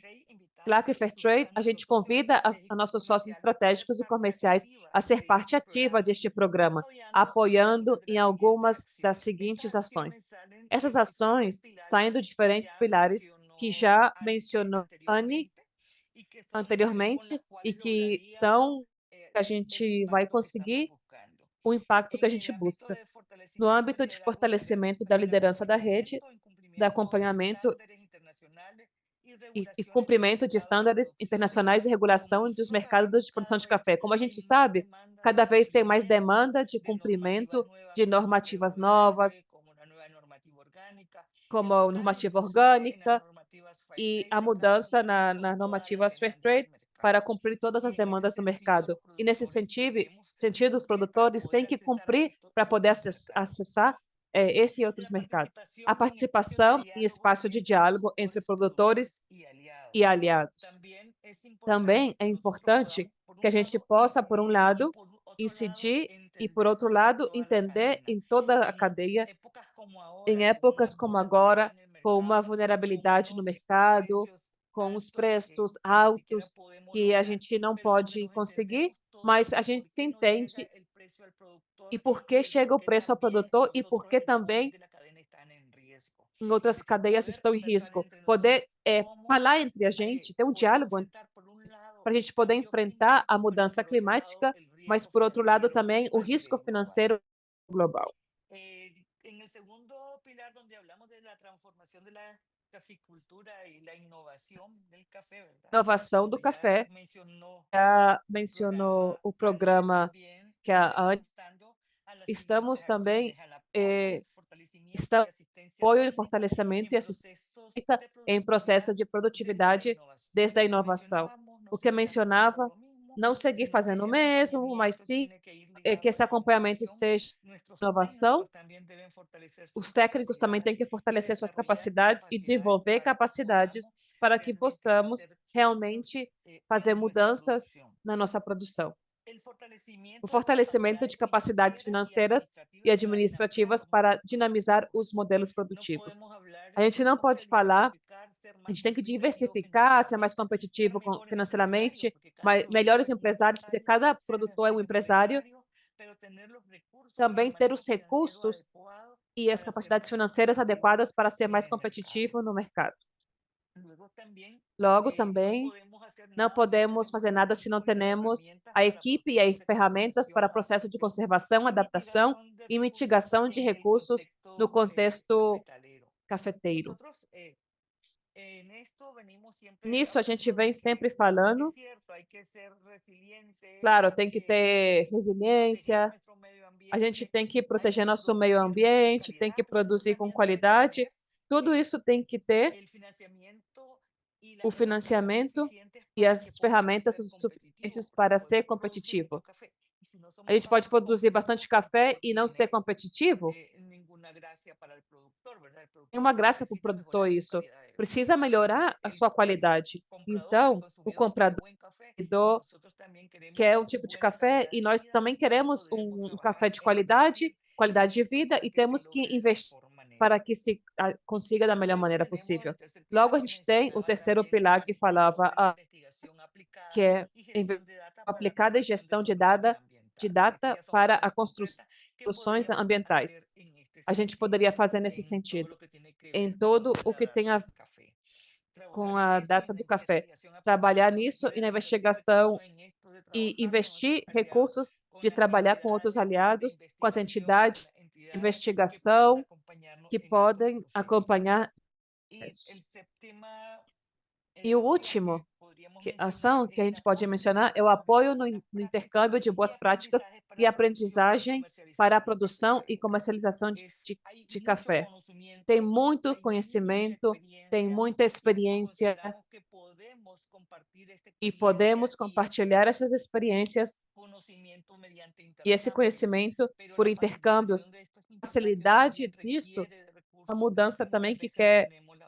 Clark Fairtrade, a gente convida a nossos sócios estratégicos e comerciais a ser parte ativa deste programa, apoiando em algumas das seguintes ações. Essas ações saem de diferentes pilares que já mencionou Anne anteriormente e que a gente vai conseguir o impacto que a gente busca. No âmbito de fortalecimento da liderança da rede, de acompanhamento e cumprimento de estándares internacionais e regulação dos mercados de produção de café. Como a gente sabe, cada vez tem mais demanda de cumprimento de normativas novas, como a normativa orgânica e a mudança na normativa Fairtrade para cumprir todas as demandas do mercado. E nesse sentido, os produtores têm que cumprir para poder acessar esse e outros mercados. A participação e espaço de diálogo entre produtores e aliados. Também é importante que a gente possa, por um lado, incidir e, por outro lado, entender em toda a cadeia, em épocas como agora, com uma vulnerabilidade no mercado, com os preços altos que a gente não pode conseguir, mas a gente se entende e por que chega o preço ao produtor e por que também em outras cadeias estão em risco. Poder falar entre a gente, ter um diálogo para a gente poder enfrentar a mudança climática, mas, por outro lado, também o risco financeiro global. En el segundo pilar, donde hablamos de la transformación de la caficultura y la innovación del café, ¿verdad? Inovação do Donde ya café. Mencionou o programa que a Anne. Estamos também apoio e fortalecimento e assistência em processo de produtividade desde a inovação. O que mencionava, não seguir fazendo o mesmo, mas sim que esse acompanhamento seja inovação. Os técnicos também têm que fortalecer suas capacidades e desenvolver capacidades para que possamos realmente fazer mudanças na nossa produção. O fortalecimento de capacidades financeiras e administrativas para dinamizar os modelos produtivos. A gente não pode falar, a gente tem que diversificar, ser mais competitivo financeiramente, melhores empresários, porque cada produtor é um empresário. Também ter os recursos e as capacidades financeiras adequadas para ser mais competitivo no mercado. Logo, também, não podemos fazer nada se não temos a equipe e as ferramentas para processo de conservação, adaptação e mitigação de recursos no contexto cafeteiro. Nisso, a gente vem sempre falando. Claro, tem que ter resiliência, a gente tem que proteger nosso meio ambiente, tem que produzir com qualidade. Tudo isso tem que ter o financiamento e as ferramentas suficientes para ser competitivo. A gente pode produzir bastante café e não ser competitivo? Tem uma graça para o produtor isso. Precisa melhorar a sua qualidade. Então, o comprador quer um tipo de café e nós também queremos um café de qualidade de vida e temos que investir para que se consiga da melhor maneira possível. Logo, a gente tem o terceiro pilar que falava que é aplicada e gestão de data para a construções ambientais. A gente poderia fazer nesse sentido, em todo o que tem a ver com a data do café. Trabalhar nisso e na investigação e investir recursos de trabalhar com outros aliados, com as entidades de investigação que podem acompanhar isso. E o último ação que a gente pode mencionar é o apoio no intercâmbio de boas práticas e aprendizagem para a produção e comercialização de café. Tem muito conhecimento, tem muita experiência e podemos compartilhar essas experiências e esse conhecimento por intercâmbios. A facilidade disso, a mudança também que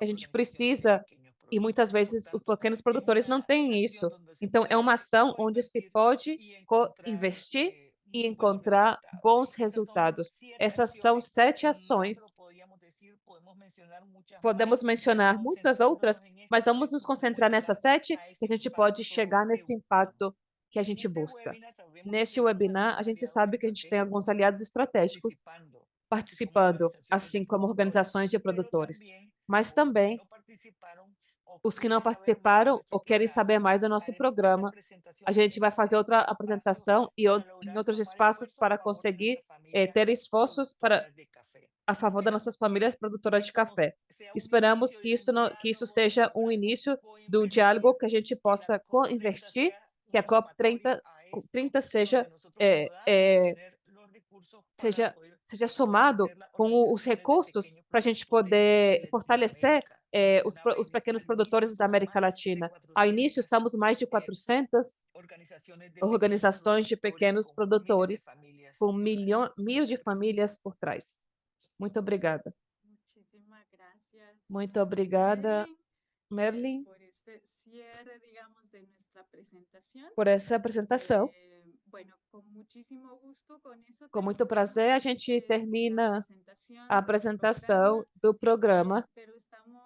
a gente precisa e muitas vezes os pequenos produtores não têm isso. Então, é uma ação onde se pode investir e encontrar bons resultados. Essas são 7 ações. Podemos mencionar muitas outras, mas vamos nos concentrar nessas 7 que a gente pode chegar nesse impacto que a gente busca. Neste webinar, a gente sabe que a gente tem alguns aliados estratégicos participando, assim como organizações de produtores, mas também os que não participaram ou querem saber mais do nosso programa, a gente vai fazer outra apresentação e em outros espaços para conseguir ter esforços a favor das nossas famílias produtoras de café. Esperamos que isso seja um início do diálogo que a gente possa co-investir, que a COP30 seja somado com os recursos para a gente poder fortalecer os pequenos produtores da América Latina. Ao início, estamos mais de 400 organizações de pequenos produtores, com mil de famílias por trás. Muito obrigada. Muito obrigada, Merlin, este cierre, digamos, de nuestra presentación. por essa apresentação. Bueno, con muchísimo gusto, con eso Com muito terminamos prazer, a gente la termina presentación a del apresentação programa, do programa, pero estamos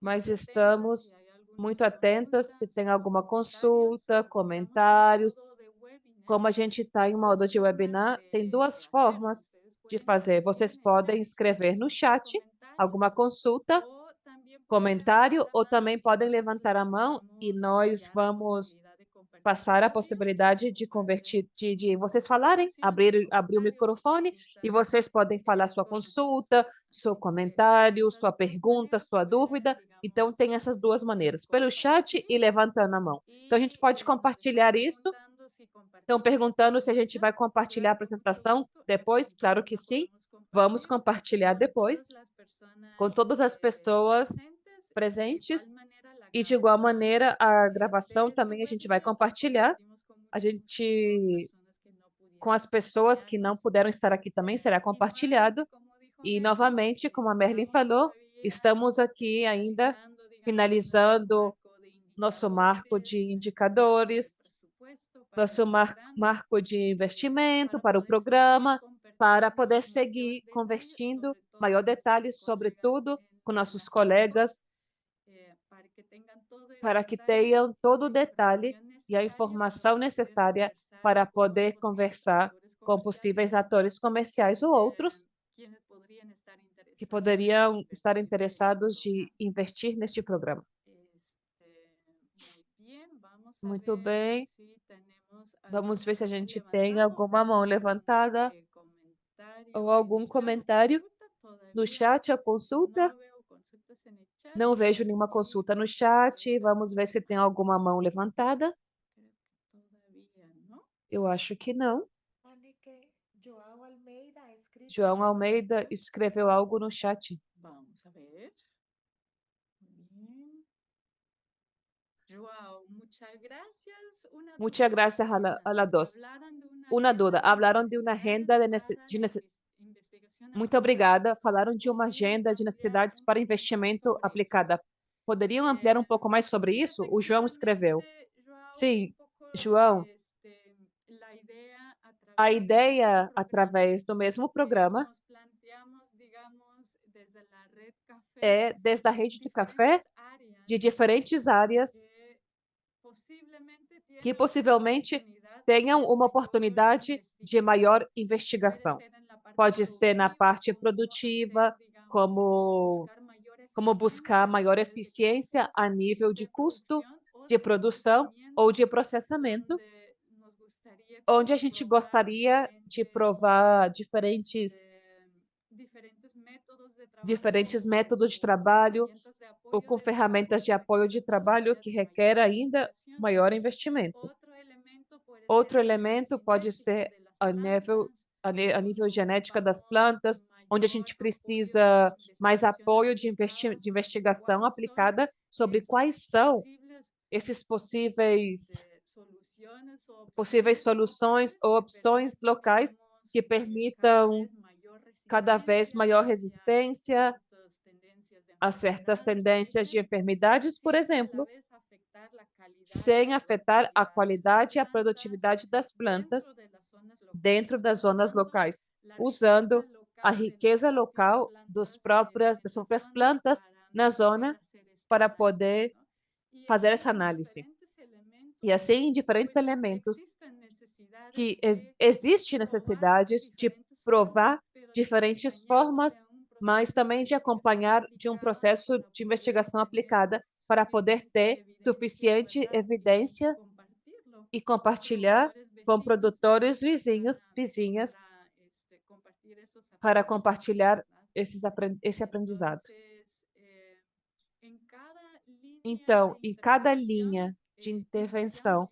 mas muy atentas estamos si hay algunas muito atentas se consultas tem o alguma comentarios. consulta, Estamos en comentários. modo de webinar. Como a gente está em Hay modo dos de formas webinar, tem de duas hacerlo. formas Ustedes de pueden fazer. escribir Vocês en el podem chat escrever no un chat comentario alguma consulta, o también pueden comentário, levantar la ou mano também y podem nosotros levantar les a mão e pasamos nós ya la vamos posibilidad de compartir passar a audio, possibilidade de convertir, de vocês falarem, participación, abrir o comentarios, microfone e consulta, vocês podem falar sua o consulta, resultados. seu De comentário, esas sua dos pergunta, maneras sua pueden, dúvida. Então, tem digamos, essas duas maneiras, pelo chat compartir. e levantando a mão. Então, a gente Y pode nos están compartilhar isso. preguntando si Estão compartimos la perguntando se a gente presentación. vai compartilhar a Claro, con mucho apresentação gusto. La depois. Claro que presentación la sim. podemos Vamos compartir compartilhar con depois todas las com personas todas as pessoas presentes. De presentes. igual manera, la E de igual grabación maneira, a de gravação este também a gente vai webinar la compartilhar. compartimos con A mucho gusto con gente, personas que no com as pudieron pessoas que não acompañarnos. puderam estar aqui também, será Y nuevamente, compartilhado. como dijo E Merlin, novamente, como a Merlin estamos falou, todavía estamos aqui ainda finalizando, digamos, finalizando nosso marco de indicadores, nosso marco de investimento para o programa, para poder seguir convertindo maior detalhes sobre tudo com nossos colegas, para que tenham todo o detalhe e a informação necessária para poder conversar com possíveis atores comerciais ou outros que poderiam estar interessados de investir neste programa. Muito bem. Vamos ver se a gente tem alguma mão levantada ou algum comentário no chat, a consulta. Não vejo nenhuma consulta no chat. Vamos ver se tem alguma mão levantada. Eu acho que não. João Almeida escreveu algo no chat. Vamos a ver. Muy bien. Joao, muchas gracias. Muchas gracias a las dos. Uma dúvida. Hablaram de uma renda Muito obrigada. Falaram de uma agenda de necessidades para investimento aplicada. Poderiam ampliar um pouco mais sobre isso? O João escreveu. Sim, João. A ideia, através do mesmo programa, é, desde a rede de café, de diferentes áreas que possivelmente tenham uma oportunidade de maior investigação. Pode ser na parte produtiva, como buscar maior eficiência a nível de custo, de produção ou de processamento, onde a gente gostaria de provar diferentes métodos de trabalho ou com ferramentas de apoio de trabalho que requer ainda maior investimento. Outro elemento pode ser a nível genética das plantas, onde a gente precisa mais apoio de investigação aplicada sobre quais são esses possíveis soluções ou opções locais que permitam cada vez maior resistência a certas tendências de enfermidades, por exemplo, sem afetar a qualidade e a produtividade das plantas dentro das zonas locais, usando a riqueza local das próprias plantas na zona para poder fazer essa análise. E assim, diferentes elementos que existem necessidades de provar diferentes formas, mas também de acompanhar de um processo de investigação aplicada para poder ter suficiente evidência e compartilhar com produtores vizinhas para compartilhar esse aprendizado. Então, em cada linha de intervenção,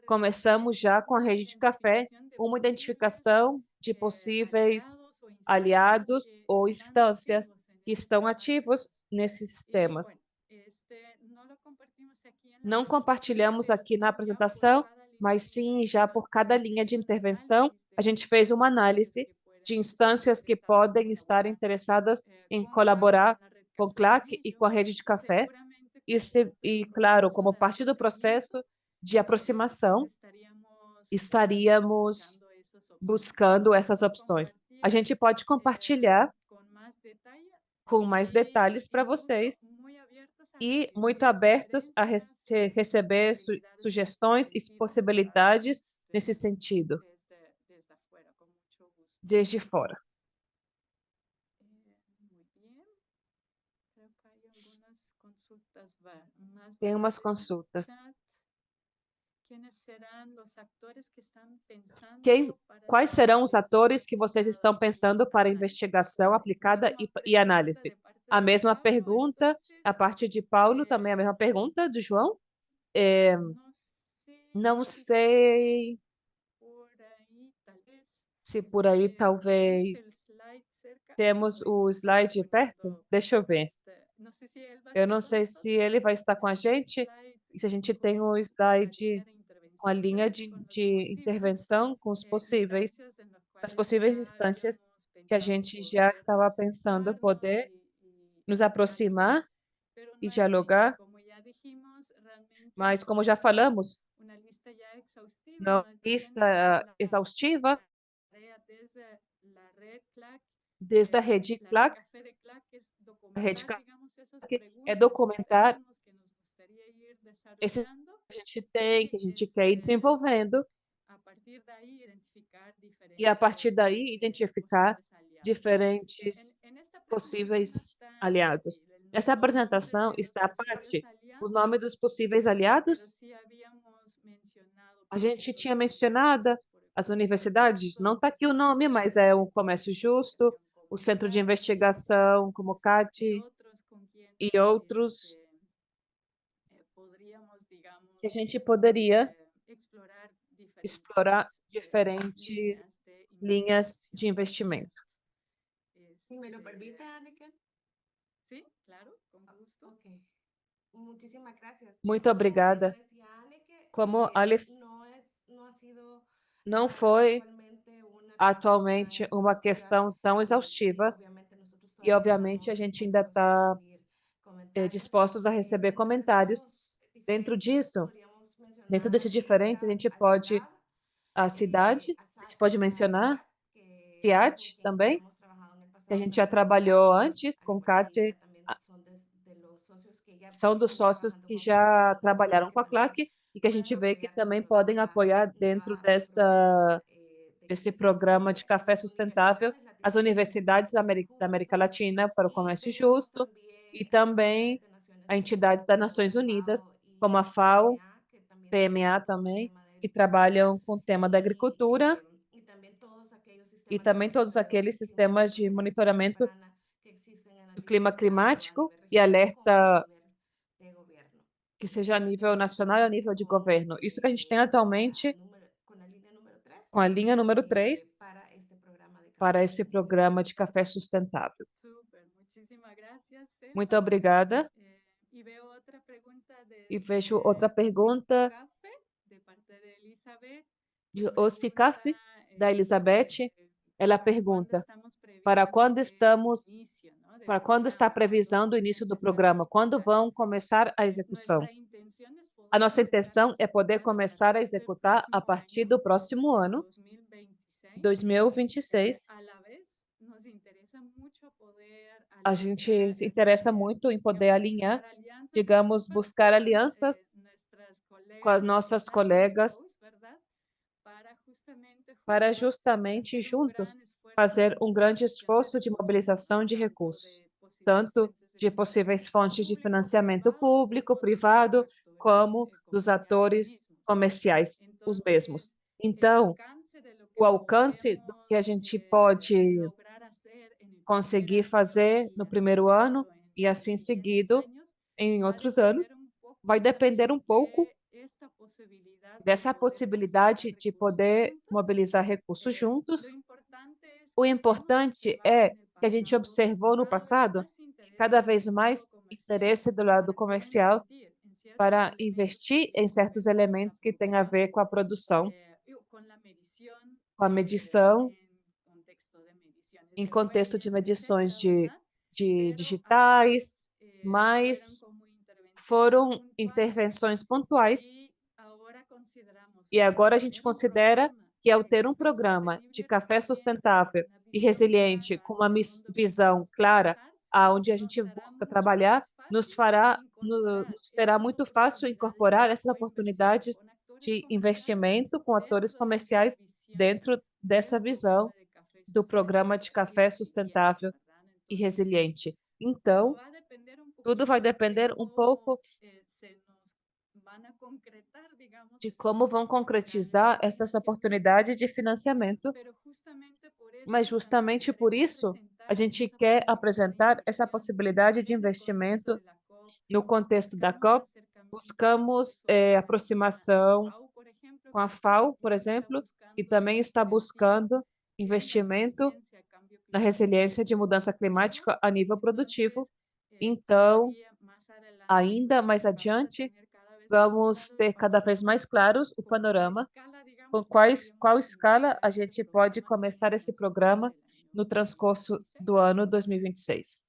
começamos já com a rede de café, uma identificação de possíveis aliados ou instâncias que estão ativos nesses sistemas. Não compartilhamos aqui na apresentação, mas sim já por cada linha de intervenção, a gente fez uma análise de instâncias que podem estar interessadas em colaborar com o CLAC e com a rede de café. E, claro, como parte do processo de aproximação, estaríamos buscando essas opções. A gente pode compartilhar com mais detalhes para vocês e muito abertos a receber sugestões e possibilidades nesse sentido, desde fora. Tem umas consultas. Quais serão os atores que vocês estão pensando para investigação aplicada e análise? A mesma pergunta, a parte de Paulo, também a mesma pergunta de João. Não sei se por aí talvez temos o slide perto. Deixa eu ver. Eu não sei se ele vai estar com a gente, e se a gente tem o slide com a linha de intervenção com as possíveis instâncias que a gente já estava pensando poder nos aproximar e dialogar, mas como já falamos, não lista exaustiva desde a rede CLAC, a rede CLAC é documentar esse que a gente tem, que a gente quer ir desenvolvendo, e a partir daí identificar diferentes possíveis aliados. Nessa apresentação está a parte, o nome dos possíveis aliados. A gente tinha mencionado as universidades, não está aqui o nome, mas é o Comércio Justo, o Centro de Investigação, como CAT, e outros que a gente poderia explorar diferentes linhas de investimento. Si me lo permite, Anneke. Sí, claro, con gusto. Ok. Muchísimas gracias. Muito obrigada. Como Aleph não foi atualmente uma questão tão exaustiva, e obviamente a gente ainda está dispostos a receber comentários. Dentro disso, dentro desse diferente, a gente pode a cidade, a gente pode mencionar CIAT também, que a gente já trabalhou antes com CAT, são dos sócios que já trabalharam com a CLAC e que a gente vê que também podem apoiar dentro desse programa de café sustentável as universidades da América Latina para o comércio justo e também as entidades das Nações Unidas, como a FAO, PMA também, que trabalham com o tema da agricultura e também todos aqueles sistemas de monitoramento do clima climático e alerta que seja a nível nacional e a nível de governo. Isso que a gente tem atualmente com a linha número 3 para esse programa de café sustentável. Súper, muchísimas gracias, Muito obrigada. E vejo outra pergunta de Osicaf, da Elizabeth. Ela pergunta: para quando está previsando o início do programa? Quando vão começar a execução? A nossa intenção é poder começar a executar a partir do próximo ano, 2026. A gente se interessa muito em poder alinhar, digamos, buscar alianças com as nossas colegas para justamente juntos fazer um grande esforço de mobilização de recursos, tanto de possíveis fontes de financiamento público, privado, como dos atores comerciais, os mesmos. Então, o alcance do que a gente pode conseguir fazer no primeiro ano e assim seguido em outros anos, vai depender um pouco dessa possibilidade de poder mobilizar recursos juntos. O importante é que a gente observou no passado que cada vez mais interesse do lado comercial para investir em certos elementos que têm a ver com a produção, com a medição, em contexto de medições de digitais, mais foram intervenções pontuais e agora a gente considera que, ao ter um programa de café sustentável e resiliente com uma visão clara, aonde a gente busca trabalhar, nos terá muito fácil incorporar essas oportunidades de investimento com atores comerciais dentro dessa visão do programa de café sustentável e resiliente. Então, tudo vai depender um pouco de como vão concretizar essas oportunidades de financiamento, mas justamente por isso a gente quer apresentar essa possibilidade de investimento no contexto da COP. Buscamos aproximação com a FAO, por exemplo, que também está buscando investimento na resiliência de mudança climática a nível produtivo. Então, ainda mais adiante, vamos ter cada vez mais claros o panorama com qual escala a gente pode começar esse programa no transcurso do ano 2026.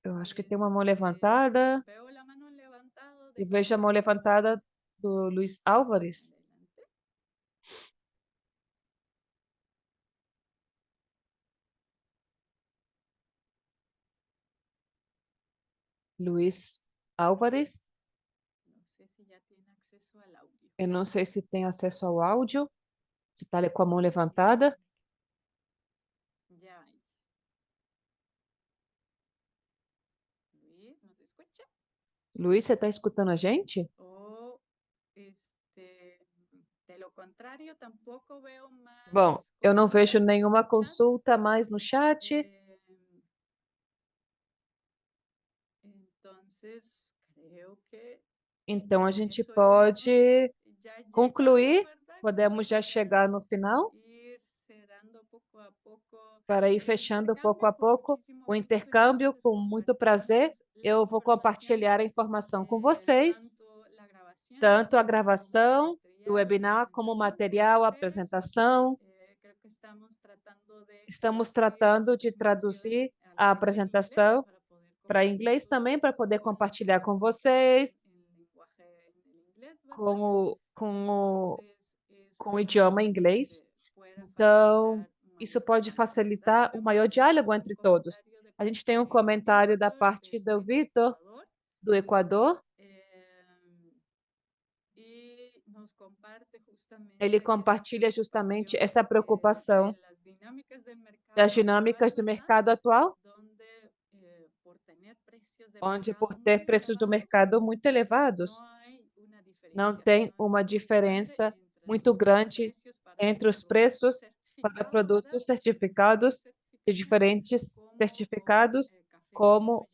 Eu acho que tem uma mão levantada. E vejo a mão levantada do Luiz Álvares. Luiz Álvares. Eu não sei se tem acesso ao áudio, se está com a mão levantada. Luiz, você está escutando a gente? Bom, eu não vejo nenhuma consulta mais no chat. Então, a gente pode concluir, podemos já chegar no final, para ir fechando pouco a pouco o intercâmbio, com muito prazer. Eu vou compartilhar a informação com vocês, tanto a gravação do webinar como o material, a apresentação. Estamos tratando de traduzir a apresentação para inglês também, para poder compartilhar com vocês, com o idioma inglês. Então, isso pode facilitar o maior diálogo entre todos. A gente tem um comentário da parte do Vitor, do Equador. Ele compartilha justamente essa preocupação das dinâmicas do mercado atual, onde, por ter preços do mercado muito elevados, não tem uma diferença muito grande entre os preços para produtos certificados de diferentes certificados, como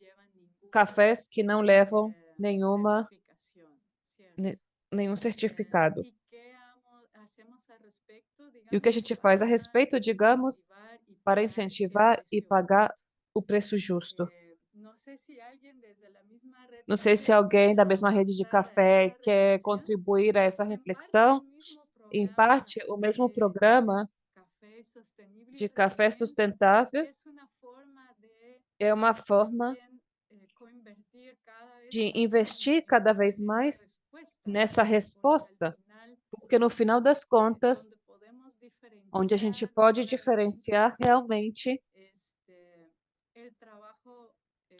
cafés que não levam nenhum certificado. E o que a gente faz a respeito, digamos, para incentivar e pagar o preço justo? Não sei se alguém da mesma rede de café quer contribuir a essa reflexão. Em parte, o mesmo programa de café sustentável é uma forma de investir cada vez mais nessa resposta, porque no final das contas, onde a gente pode diferenciar realmente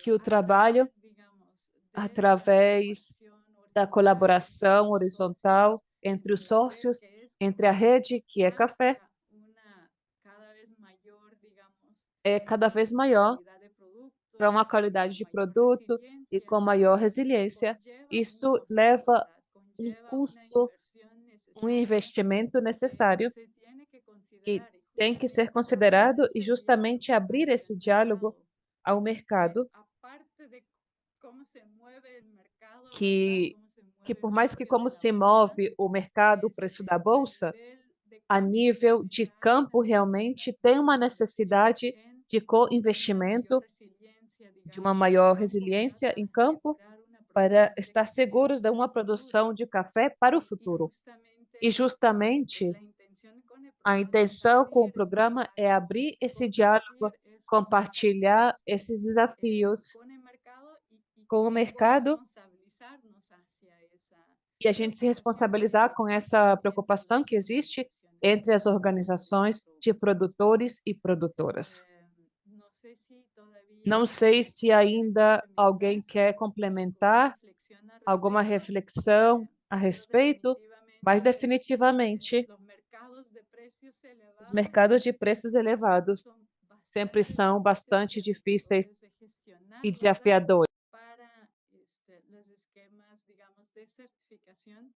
que o trabalho, através da colaboração horizontal entre os sócios, entre a rede, que é café, é cada vez maior para uma qualidade de produto e com maior resiliência. Isto leva um custo, um investimento necessário que tem que ser considerado e justamente abrir esse diálogo ao mercado, que por mais que como se move o mercado, o preço da bolsa, a nível de campo realmente tem uma necessidade de co-investimento, de uma maior resiliência em campo, para estar seguros de uma produção de café para o futuro. E justamente A intenção com o programa é abrir esse diálogo, compartilhar esses desafios com o mercado e a gente se responsabilizar com essa preocupação que existe entre as organizações de produtores e produtoras. Não sei se ainda alguém quer complementar alguma reflexão a respeito, mas definitivamente os mercados de preços elevados sempre são bastante difíceis e desafiadores. para los esquemas, digamos, de certificación,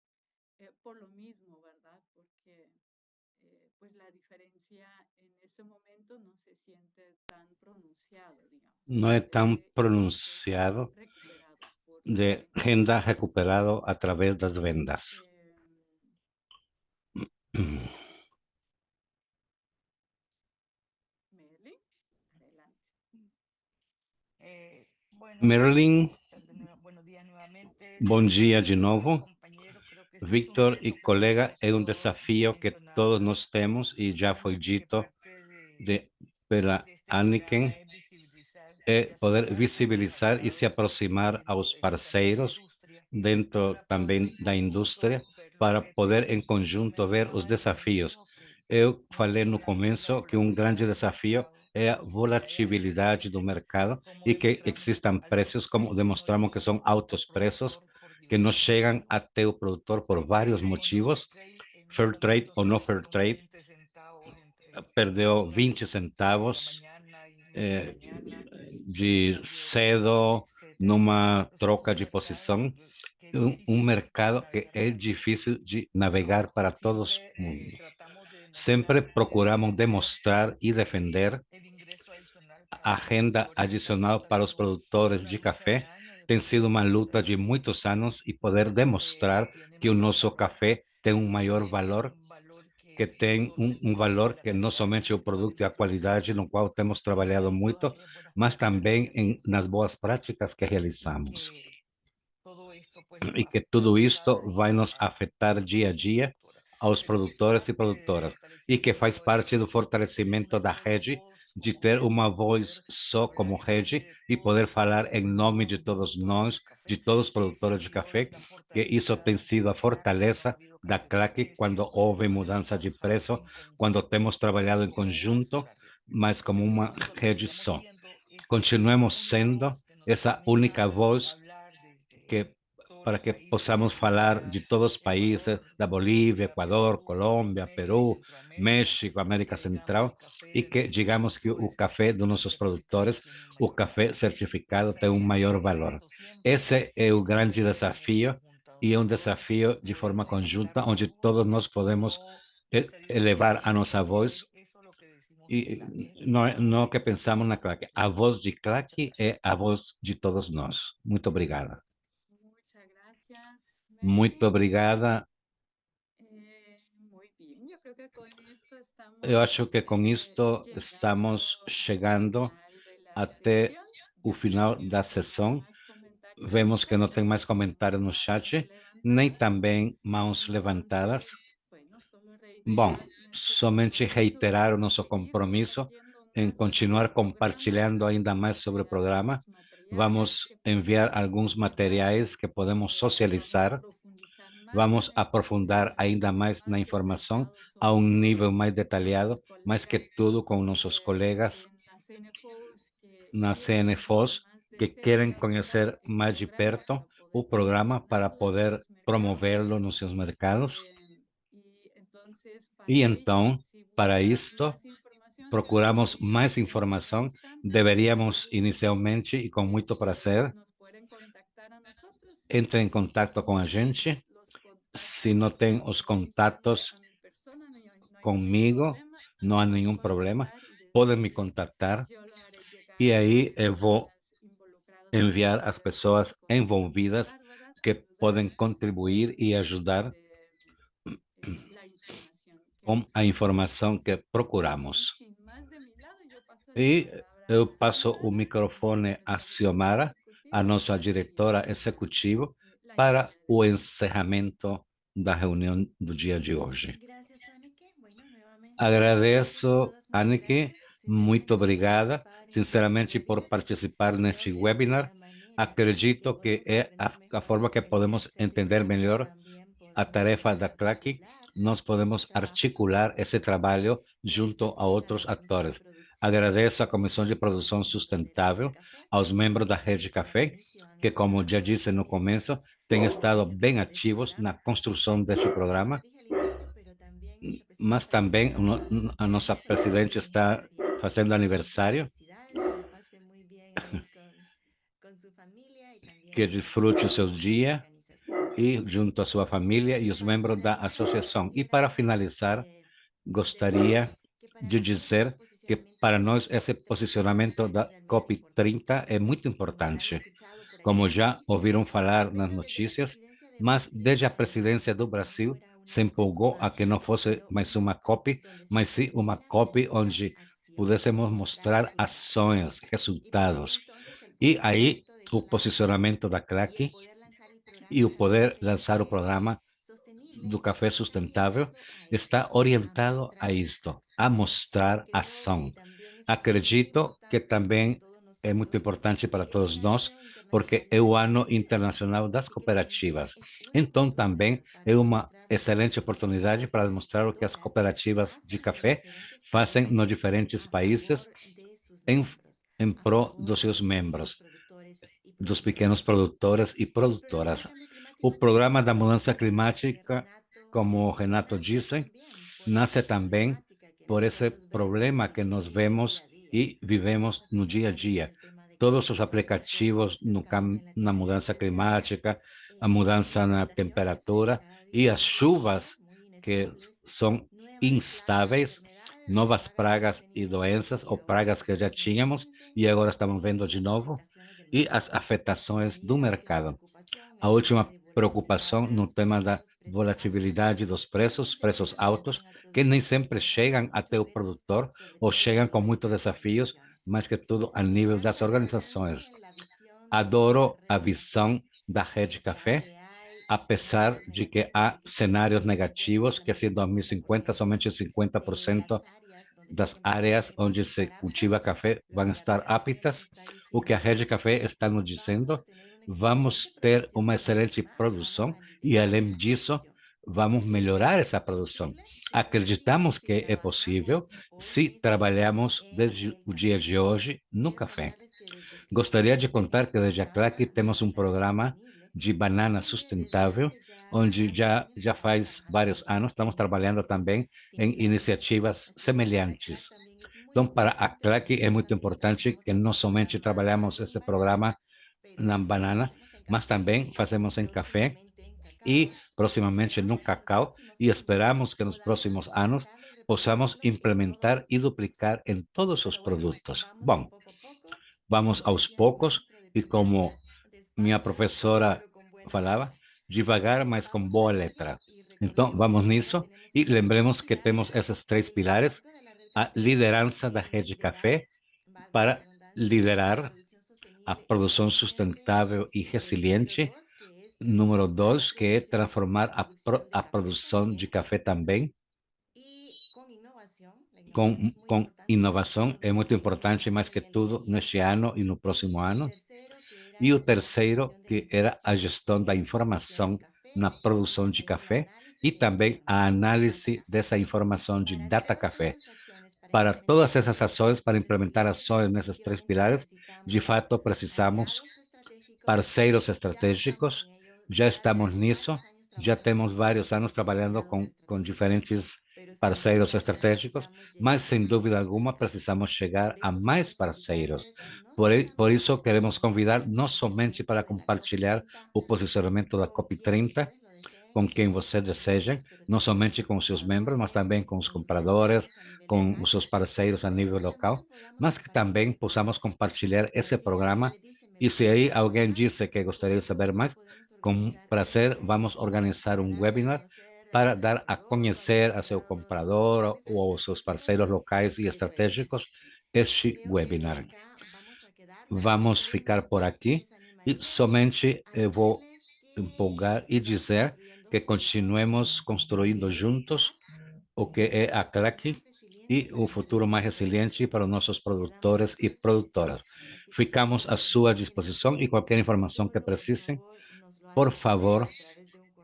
por lo mismo, ¿verdad? Porque pues la diferencia en ese momento no se siente tan pronunciado, digamos, No es tan pronunciado recuperados por de renda recuperado a través de las vendas. Merlin, adelante. Merlin, Buenos días nuevamente. bom dia de Víctor, novo. compañero, creo que este es un Victor reto y para colega, todos, es un todos, desafío ya que mencionaba todos nos tenemos y ya fue Anna que dito parte pela de este Anniken, programa es visibilizar y poder acercarse a los visibilizar e se mercados aproximar dentro aos de también la parceiros industria dentro para também poder en da indústria, conjunto ver los para retos. poder em Lo conjunto ver os mencionaba al desafios. inicio que Eu un falei no reto grande es la começo que um grande volatilidad del desafio mercado é a y se haya de volatilidade do precio, mercado como e que demostramos existam altos preços, como precios no demonstramos que llegan são al altos preços, productor por que não diversos chegam motivos. até o produtor por Fair vários trade o no motivos. fair trade, en un Fair trade momento ou se no fair bajaron trade, 20 centavos entre perdeu una 20 de la centavos mañana y media mañana en un de cambio de precio, cedo etcétera. numa Entonces es troca un de mercado posição, que es um difícil mercado que navegar é para todos. difícil de navegar para todos Siempre mundo. tratamos de Sempre demostrar y de procuramos defender demonstrar e defender el ingreso adicional para a los renda productores de café. adicional Esta ha para os sido produtores una de lucha de café. años de Tem sido poder uma luta de demostrar que muitos anos e poder nuestro demonstrar café tiene que o mayor nosso valor, café tem um que maior tiene valor, un valor que que no tem solo el producto y valor la que não calidad, somente o en cual produto en e a nuestro qualidade caso no qual temos trabalhado en todas muito, aquellas buenas mas prácticas também que hacemos nas boas práticas que y realizamos. que todo esto pues nos E va a que afectar tudo día isto a vai día nos afetar dia a dia productora, aos pero que es produtores e parte del produtoras e que faz fortalecimiento parte do de tener fortalecimento una da sola rede, voz de como ter rede uma y voz poder só como hablar en rede nombre de e poder todos falar em nome de los todos productores nós, de de café, todos os que esa ha produtores de sido café, la que isso tem fortaleza sido de a la CLAC cuando fortaleza ha habido da cambios de CLAC quando precio, houve cuando hemos mudança de trabajado preço, en quando conjunto temos trabalhado em como una conjunto, sola red. mas como Entonces uma queremos que rede sigamos só. siendo esa Continuemos única sendo voz que nos essa permita única voz hablar desde que todos para los que países, possamos falar Bolivia, de todos os países, Ecuador, da Bolívia, Colombia, Equador, Perú, Colômbia, América y Peru, Centroamérica, México, y América que digamos Central, el café e de que nuestros digamos que o productores, café dos café nossos certificado produtores, tiene un o mayor café valor. certificado tem Ese maior es el valor. reto siempre Esse é o y que grande creo que de manera desafio conjunta e é donde um todos desafio de forma podemos conjunta, alzar la onde voz todos nós y podemos no hacer el elevar a ridículo, nossa voz. porque eso es lo que decimos en E CLAC, es não la que voz de pensamos na todos claque. los A voz productores. de claque Muchas é gracias. a voz de todos nós. Muito obrigada. Muchas gracias, Muito Merlin. obrigada. Muy bien, yo creo que con esto Eu estamos acho que com isto llegando estamos al chegando final de la até sesión. o Ya no final da vemos que haya sessão. más comentarios en el Vemos que chat, não tem mais tampoco comentário vemos no manos chat, nem levantadas. também mãos levantadas. Entonces, bueno, solo Bom, reiterar nuestro somente compromiso de reiterar o nosso seguir compromisso compartiendo em más sobre el continuar programa. compartilhando ainda Vamos mais a sobre o enviar programa. algunos materiales Vamos que enviar podamos alguns socializar. materiais que podemos Vamos a socializar. profundizar más en Vamos la información aprofundar de ainda manera mais na más informação detallada a um sobre nível todo mais con nuestros detalhado, mais que colegas tudo com nossos colegas en las CNFOs que na quieren conocer CNFOS más de que querem cerca conhecer el mais de programa perto para poder o programa para promocionarlo en poder sus mercados. promovê-lo nos seus mercados. Y entonces, E para ello, então, si para buscan isto, más información, procuramos mais deberíamos iniciar informação. instantes y con Deveríamos gusto inicialmente e com muito prazer nos pueden contactar a nosotros. entre em Si contato com a no gente. tienen los Se não contactos tem para os canalizarle contatos a mi persona, no hay ningún comigo, problema. não há Me pueden nenhum problema. contactar y desde Podem me ahí contactar yo lo haré e llegar a aí las eu vou personas involucradas para que enviar as puedan pessoas envolvidas complementar, ¿verdad? que podem Ayudar contribuir con e ajudar la información que com a buscamos. informação que Y procuramos. sin más de mi lado, yo paso la E palabra eu a passo o Xiomara, microfone a nuestra directora Xiomara, a ejecutiva, nossa para diretora finalizar executiva, la para reunión del o día. encerramento da reunião do dia de hoje. Gracias, Anike. Bueno, nuevamente. Agradeço, Aniki, muito obrigada, sinceramente, por participar neste webinar. Acredito que é a forma que podemos entender melhor a tarefa da CLACI. Nós podemos articular esse trabalho junto a outros atores. Agradeço à Comissão de Produção Sustentável, aos membros da Rede Café, que, como já disse no começo, têm estado bem ativos na construção deste programa, mas também a nossa presidente está fazendo aniversário. Que desfrute o seu dia e junto à sua família e os membros da associação. E para finalizar, gostaria de dizer que para nós esse posicionamento da COP30 é muito importante. Como já ouviram falar nas notícias, mas desde a presidência do Brasil se empolgou a que não fosse mais uma COP, mas sim uma COP onde pudéssemos mostrar ações, resultados. E aí o posicionamento da CLACI e o poder lançar o programa do café sustentável está orientado a isto, a mostrar ação. Acredito que também é muito importante para todos nós, porque é o Ano Internacional das Cooperativas. Então, também é uma excelente oportunidade para demonstrar o que as cooperativas de café fazem nos diferentes países em, em prol dos seus membros, dos pequenos produtores e produtoras. O programa da mudança climática, como o Renato disse, nasce também por esse problema que nós vemos e vivemos no dia a dia. Todos os aplicativos na mudança climática, a mudança na temperatura e as chuvas que são instáveis, novas pragas e doenças ou pragas que já tínhamos e agora estamos vendo de novo, e as afetações do mercado. A última preocupação no tema da volatilidade dos preços altos, que nem sempre chegam até o produtor ou chegam com muitos desafios, mas que tudo a nível das organizações. Adoro a visão da Rede Café, apesar de que há cenários negativos, que se em 2050 somente 50% das áreas onde se cultiva café vão estar aptas. O que a Rede Café está nos dizendo, vamos ter uma excelente produção e, além disso, vamos melhorar essa produção. Acreditamos que é possível se trabalhamos desde o dia de hoje no café. Gostaria de contar que desde a CLAC temos um programa de banana sustentável, onde já faz vários anos estamos trabalhando também em iniciativas semelhantes. Então, para a CLAC é muito importante que não somente trabalhamos esse programa na banana, mas também fazemos em café e proximamente no cacau, e esperamos que nos próximos anos possamos implementar e duplicar em todos os produtos. Bom, vamos aos poucos e, como minha professora falava, devagar, mas com boa letra. Então, vamos nisso e lembremos que temos esses três pilares: a liderança da Rede Café para liderar a produção sustentável e resiliente. Número dois, que é transformar a produção de café também com inovação, é muito importante, mais que tudo, neste ano e no próximo ano. E o terceiro, que era a gestão da informação na produção de café e também a análise dessa informação de data café. Para todas essas ações, para implementar ações nesses três pilares, de fato, precisamos parceiros estratégicos. Já estamos nisso, já temos vários anos trabalhando com diferentes parceiros estratégicos, mas sem dúvida alguma precisamos chegar a mais parceiros. Por isso, queremos convidar não somente para compartilhar o posicionamento da COP30 com quem você deseja, não somente com os seus membros, mas também com os compradores, com os seus parceiros a nível local, mas que também possamos compartilhar esse programa. E se aí alguém disse que gostaria de saber mais, com prazer vamos organizar um webinar para dar a conhecer a seu comprador ou aos seus parceiros locais e estratégicos este webinar. Vamos ficar por aqui e somente eu vou empolgar e dizer que continuemos construindo juntos o que é a CLAC e o futuro mais resiliente para os nossos produtores e produtoras. Ficamos à sua disposição e qualquer informação que precisem, por favor,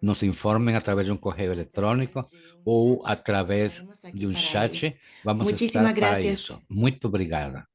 nos informem através de um correio eletrônico ou através de um chat. Vamos estar Muchísimas para gracias. isso. Muito obrigada.